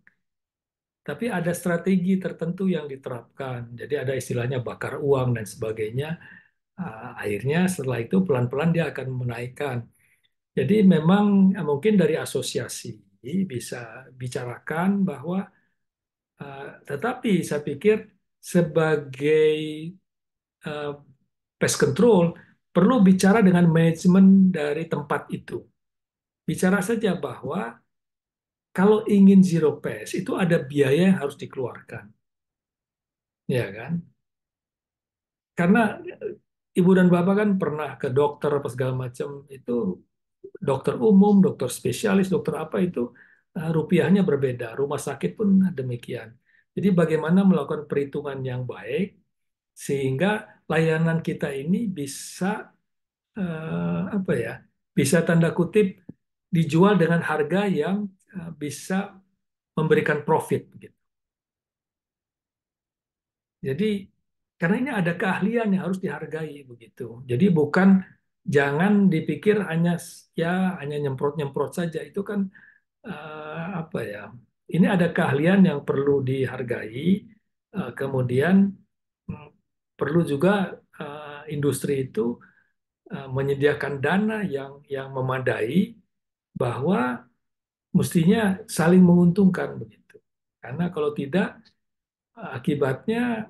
Tapi ada strategi tertentu yang diterapkan. Jadi ada istilahnya bakar uang dan sebagainya. Akhirnya setelah itu pelan-pelan dia akan menaikkan. Jadi memang mungkin dari asosiasi bisa bicarakan bahwa tetapi saya pikir sebagai eh, pest control perlu bicara dengan manajemen dari tempat itu. Bicara saja bahwa kalau ingin zero pest itu ada biaya yang harus dikeluarkan, ya kan? Karena ibu dan bapak kan pernah ke dokter apa segala macam itu, dokter umum, dokter spesialis, dokter apa itu rupiahnya berbeda. Rumah sakit pun demikian. Jadi bagaimana melakukan perhitungan yang baik sehingga layanan kita ini bisa apa ya, bisa tanda kutip dijual dengan harga yang bisa memberikan profit gitu. Jadi karena ini ada keahlian yang harus dihargai begitu. Jadi bukan, jangan dipikir hanya ya hanya nyemprot-nyemprot saja itu kan apa ya. Ini ada keahlian yang perlu dihargai. Kemudian mm, perlu juga industri itu menyediakan dana yang memadai bahwa mestinya saling menguntungkan begitu. Karena kalau tidak akibatnya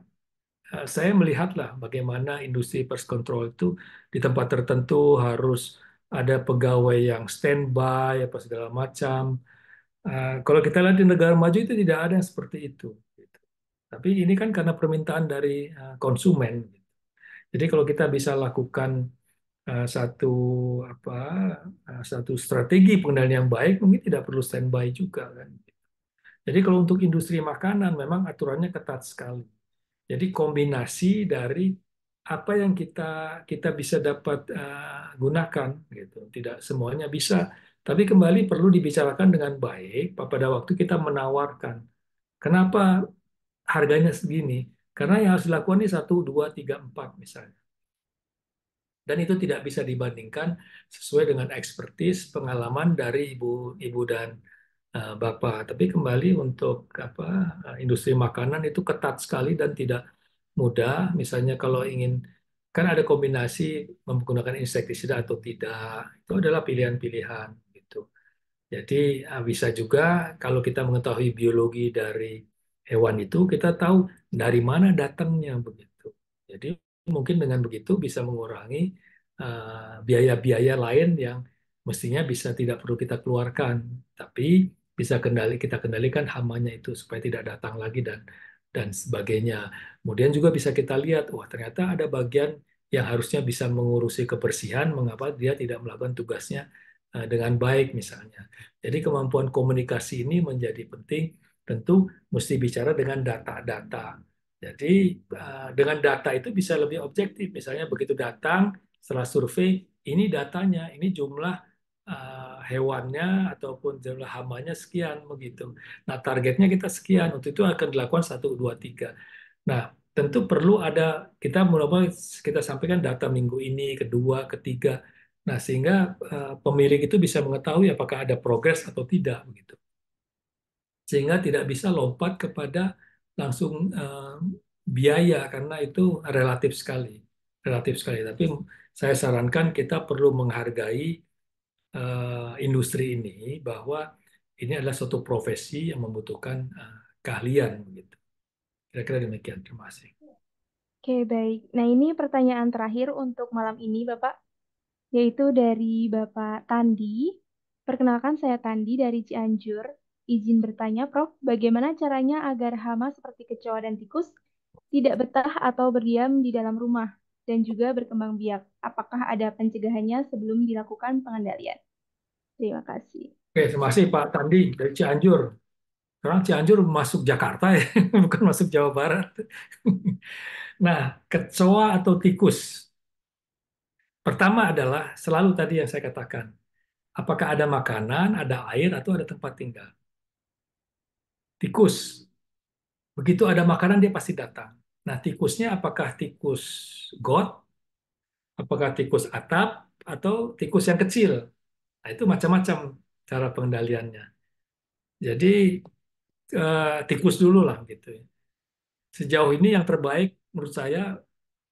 saya melihatlah bagaimana industri pest control itu di tempat tertentu harus ada pegawai yang standby apa segala macam. Kalau kita lihat di negara maju itu tidak ada yang seperti itu. Gitu. Tapi ini kan karena permintaan dari konsumen. Jadi kalau kita bisa lakukan satu apa satu strategi pengendalian yang baik, mungkin tidak perlu standby juga kan. Jadi kalau untuk industri makanan memang aturannya ketat sekali. Jadi kombinasi dari apa yang kita kita bisa dapat gunakan gitu. Tidak semuanya bisa, tapi kembali perlu dibicarakan dengan baik pada waktu kita menawarkan. Kenapa harganya segini? Karena yang harus dilakukan ini satu, dua, tiga, empat misalnya. Dan itu tidak bisa dibandingkan sesuai dengan ekspertis pengalaman dari ibu dan bapak. Tapi kembali untuk apa industri makanan itu ketat sekali dan tidak mudah. Misalnya kalau ingin, kan ada kombinasi menggunakan insektisida atau tidak, itu adalah pilihan-pilihan gitu. Jadi bisa juga kalau kita mengetahui biologi dari hewan itu, kita tahu dari mana datangnya begitu. Jadi mungkin dengan begitu bisa mengurangi biaya-biaya lain yang mestinya bisa tidak perlu kita keluarkan, tapi bisa kita kendalikan hamanya itu supaya tidak datang lagi dan sebagainya. Kemudian juga bisa kita lihat, wah ternyata ada bagian yang harusnya bisa mengurusi kebersihan, mengapa dia tidak melakukan tugasnya dengan baik misalnya. Jadi kemampuan komunikasi ini menjadi penting, tentu mesti bicara dengan data-data. Jadi dengan data itu bisa lebih objektif. Misalnya begitu datang setelah survei, ini datanya, ini jumlah hewannya ataupun jumlah hamanya sekian begitu. Nah targetnya kita sekian, untuk itu akan dilakukan satu, dua, tiga. Nah tentu perlu ada, kita mulai kita sampaikan data minggu ini, kedua, ketiga. Nah, sehingga pemilik itu bisa mengetahui apakah ada progres atau tidak begitu. Sehingga tidak bisa lompat kepada langsung biaya karena itu relatif sekali. Relatif sekali. Tapi saya sarankan kita perlu menghargai industri ini bahwa ini adalah suatu profesi yang membutuhkan keahlian begitu. Kira-kira demikian. Terima kasih. Oke, baik. Nah, ini pertanyaan terakhir untuk malam ini, Bapak, yaitu dari Bapak Tandi. Perkenalkan, saya Tandi dari Cianjur. Izin bertanya, Prof, bagaimana caranya agar hama seperti kecoa dan tikus tidak betah atau berdiam di dalam rumah dan juga berkembang biak? Apakah ada pencegahannya sebelum dilakukan pengendalian? Terima kasih. Oke, terima kasih Pak Tandi dari Cianjur. Sekarang Cianjur masuk Jakarta ya, bukan masuk Jawa Barat. Nah, kecoa atau tikus. Pertama adalah selalu tadi yang saya katakan. Apakah ada makanan, ada air, atau ada tempat tinggal? Tikus. Begitu ada makanan, dia pasti datang. Nah, tikusnya apakah tikus got, apakah tikus atap, atau tikus yang kecil? Nah, itu macam-macam cara pengendaliannya. Jadi, tikus dulu lah gitu. Sejauh ini yang terbaik menurut saya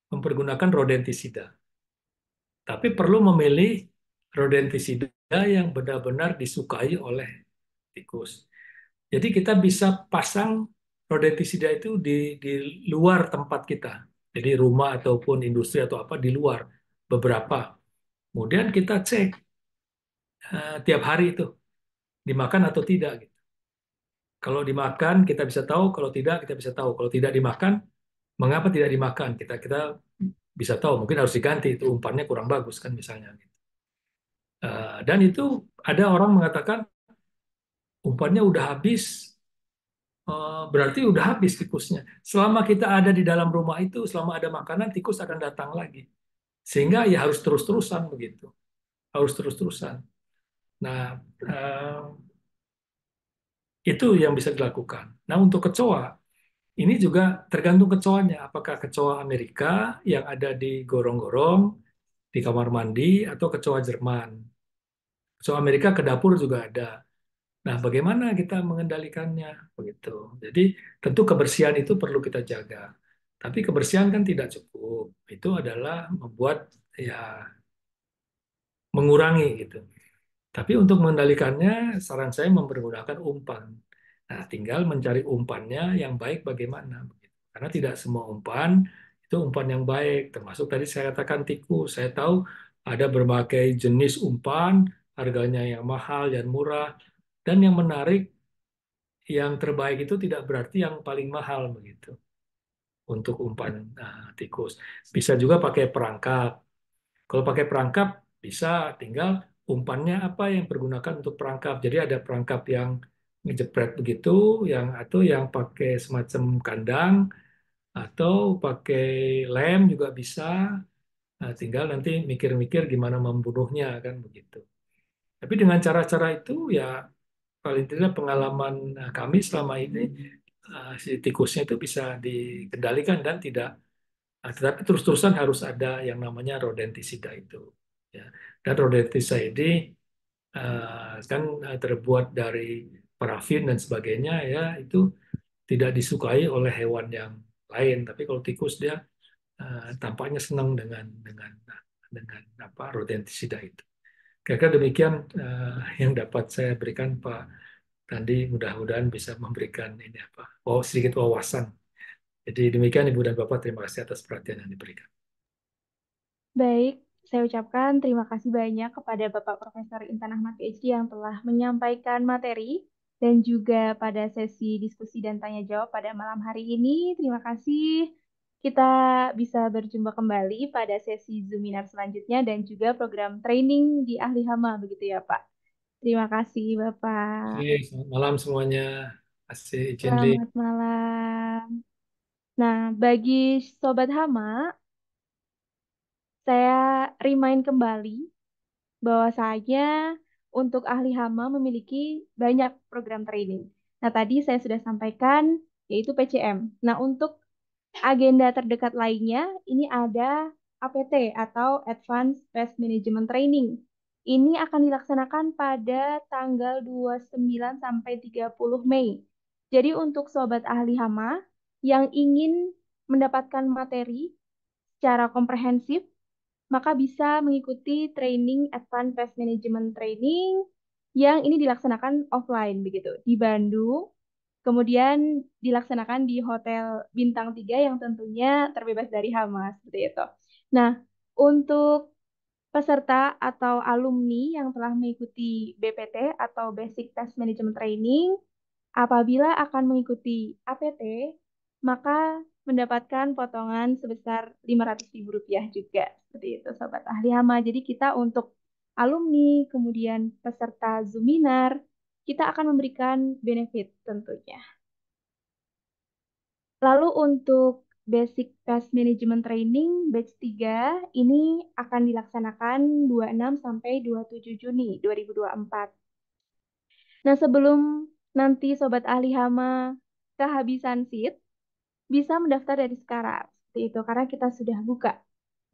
mempergunakan rodentisida. Tapi perlu memilih rodentisida yang benar-benar disukai oleh tikus. Jadi kita bisa pasang rodentisida itu di luar tempat kita. Jadi rumah ataupun industri atau apa di luar beberapa. Kemudian kita cek tiap hari itu dimakan atau tidak, gitu. Kalau dimakan kita bisa tahu, kalau tidak kita bisa tahu. Kalau tidak dimakan, mengapa tidak dimakan? Kita kita bisa tahu. Mungkin harus diganti itu umpannya kurang bagus kan misalnya. Dan itu ada orang mengatakan umpannya udah habis, berarti udah habis tikusnya. Selama kita ada di dalam rumah itu, selama ada makanan, tikus akan datang lagi. Sehingga ya harus terus-terusan begitu. Harus terus-terusan. Nah, itu yang bisa dilakukan. Nah, untuk kecoa, ini juga tergantung kecoanya. Apakah kecoa Amerika yang ada di gorong-gorong, di kamar mandi, atau kecoa Jerman. Kecoa Amerika ke dapur juga ada. Nah, bagaimana kita mengendalikannya? Begitu. Jadi, tentu kebersihan itu perlu kita jaga. Tapi kebersihan kan tidak cukup. Itu adalah membuat ya mengurangi gitu. Tapi untuk mengendalikannya, saran saya mempergunakan umpan. Nah, tinggal mencari umpannya yang baik bagaimana. Karena tidak semua umpan itu umpan yang baik. Termasuk tadi saya katakan tikus. Saya tahu ada berbagai jenis umpan, harganya yang mahal dan murah. Dan yang menarik, yang terbaik itu tidak berarti yang paling mahal begitu untuk umpan tikus. Bisa juga pakai perangkap. Kalau pakai perangkap bisa tinggal umpannya apa yang pergunakan untuk perangkap. Jadi ada perangkap yang ngejepret begitu, yang atau yang pakai semacam kandang atau pakai lem juga bisa. Nah, tinggal nanti mikir-mikir gimana membunuhnya kan begitu. Tapi dengan cara-cara itu ya paling tidak pengalaman kami selama ini si tikusnya itu bisa dikendalikan dan tidak. Tetapi terus-terusan harus ada yang namanya rodentisida itu. Ya. Dan rodentisida ini kan terbuat dari parafin dan sebagainya ya itu tidak disukai oleh hewan yang lain. Tapi kalau tikus dia tampaknya senang dengan apa rodentisida itu. Kira-kira demikian yang dapat saya berikan Pak Tadi. Mudah-mudahan bisa memberikan ini apa, sedikit wawasan. Jadi demikian Ibu dan Bapak, terima kasih atas perhatian yang diberikan. Baik, saya ucapkan terima kasih banyak kepada Bapak Profesor Intan Ahmad PhD yang telah menyampaikan materi dan juga pada sesi diskusi dan tanya jawab pada malam hari ini. Terima kasih. Kita bisa berjumpa kembali pada sesi Zoominar selanjutnya dan juga program training di Ahli Hama, begitu ya Pak. Terima kasih Bapak. Oke, selamat malam semuanya. Kasih izin Li. Selamat malam. Nah, bagi Sobat Hama, saya remind kembali bahwasanya untuk ahli hama memiliki banyak program training. Nah, tadi saya sudah sampaikan yaitu PCM. Nah, untuk Agenda terdekat lainnya, ini ada APT atau Advanced Pest Management Training. Ini akan dilaksanakan pada tanggal 29 sampai 30 Mei. Jadi untuk sobat ahli hama yang ingin mendapatkan materi secara komprehensif, maka bisa mengikuti training Advanced Pest Management Training yang ini dilaksanakan offline begitu di Bandung. Kemudian dilaksanakan di Hotel Bintang 3 yang tentunya terbebas dari hama seperti itu. Nah, untuk peserta atau alumni yang telah mengikuti BPT atau Basic Test Management Training, apabila akan mengikuti APT, maka mendapatkan potongan sebesar Rp500.000 juga. Seperti itu, Sobat Ahli Hama. Jadi kita untuk alumni, kemudian peserta Zoominar, kita akan memberikan benefit tentunya. Lalu untuk Basic Task Management Training batch 3 ini akan dilaksanakan 26 sampai 27 Juni 2024. Nah, sebelum nanti Sobat Ahli Hama kehabisan seat, bisa mendaftar dari sekarang. Seperti itu, karena kita sudah buka.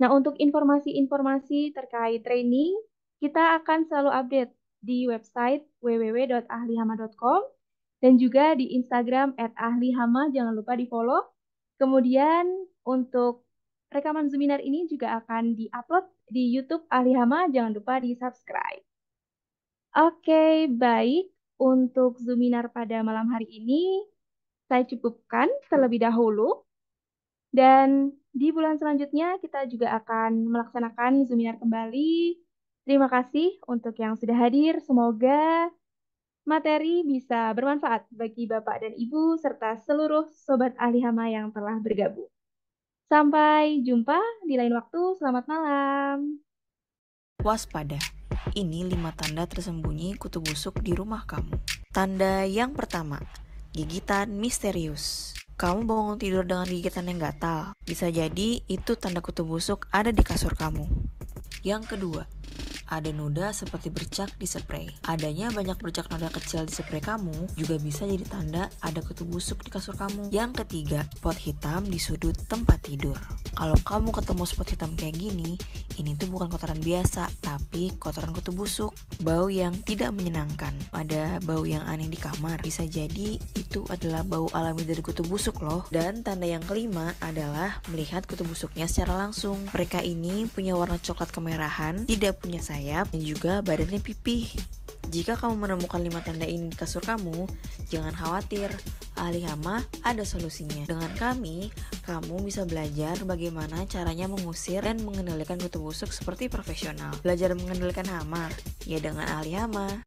Nah, untuk informasi-informasi terkait training, kita akan selalu update di website www.ahlihama.com dan juga di Instagram @ahlihama, jangan lupa di-follow. Kemudian untuk rekaman Zoominar ini juga akan di-upload di YouTube Ahli Hama, jangan lupa di-subscribe. Oke, baik. Untuk Zoominar pada malam hari ini, saya cukupkan terlebih dahulu. Dan di bulan selanjutnya kita juga akan melaksanakan Zoominar kembali. Terima kasih untuk yang sudah hadir. Semoga materi bisa bermanfaat bagi Bapak dan Ibu serta seluruh Sobat Ahli Hama yang telah bergabung. Sampai jumpa di lain waktu. Selamat malam. Waspada. Ini 5 tanda tersembunyi kutu busuk di rumah kamu. Tanda yang pertama, gigitan misterius. Kamu bangun tidur dengan gigitan yang gatal. Bisa jadi itu tanda kutu busuk ada di kasur kamu. Yang kedua, ada noda seperti bercak di spray. Adanya banyak bercak noda kecil di spray kamu juga bisa jadi tanda ada kutu busuk di kasur kamu. Yang ketiga, spot hitam di sudut tempat tidur. Kalau kamu ketemu spot hitam kayak gini, ini tuh bukan kotoran biasa, tapi kotoran kutu busuk. Bau yang tidak menyenangkan, ada bau yang aneh di kamar. Bisa jadi itu adalah bau alami dari kutu busuk loh. Dan tanda yang kelima adalah melihat kutu busuknya secara langsung. Mereka ini punya warna coklat kemerahan, tidak punya sayap, dan juga badannya pipih. Jika kamu menemukan 5 tanda ini di kasur kamu, jangan khawatir, Ahli Hama ada solusinya. Dengan kami, kamu bisa belajar bagaimana caranya mengusir dan mengendalikan kutu busuk seperti profesional. Belajar mengendalikan hama, ya dengan Ahli Hama.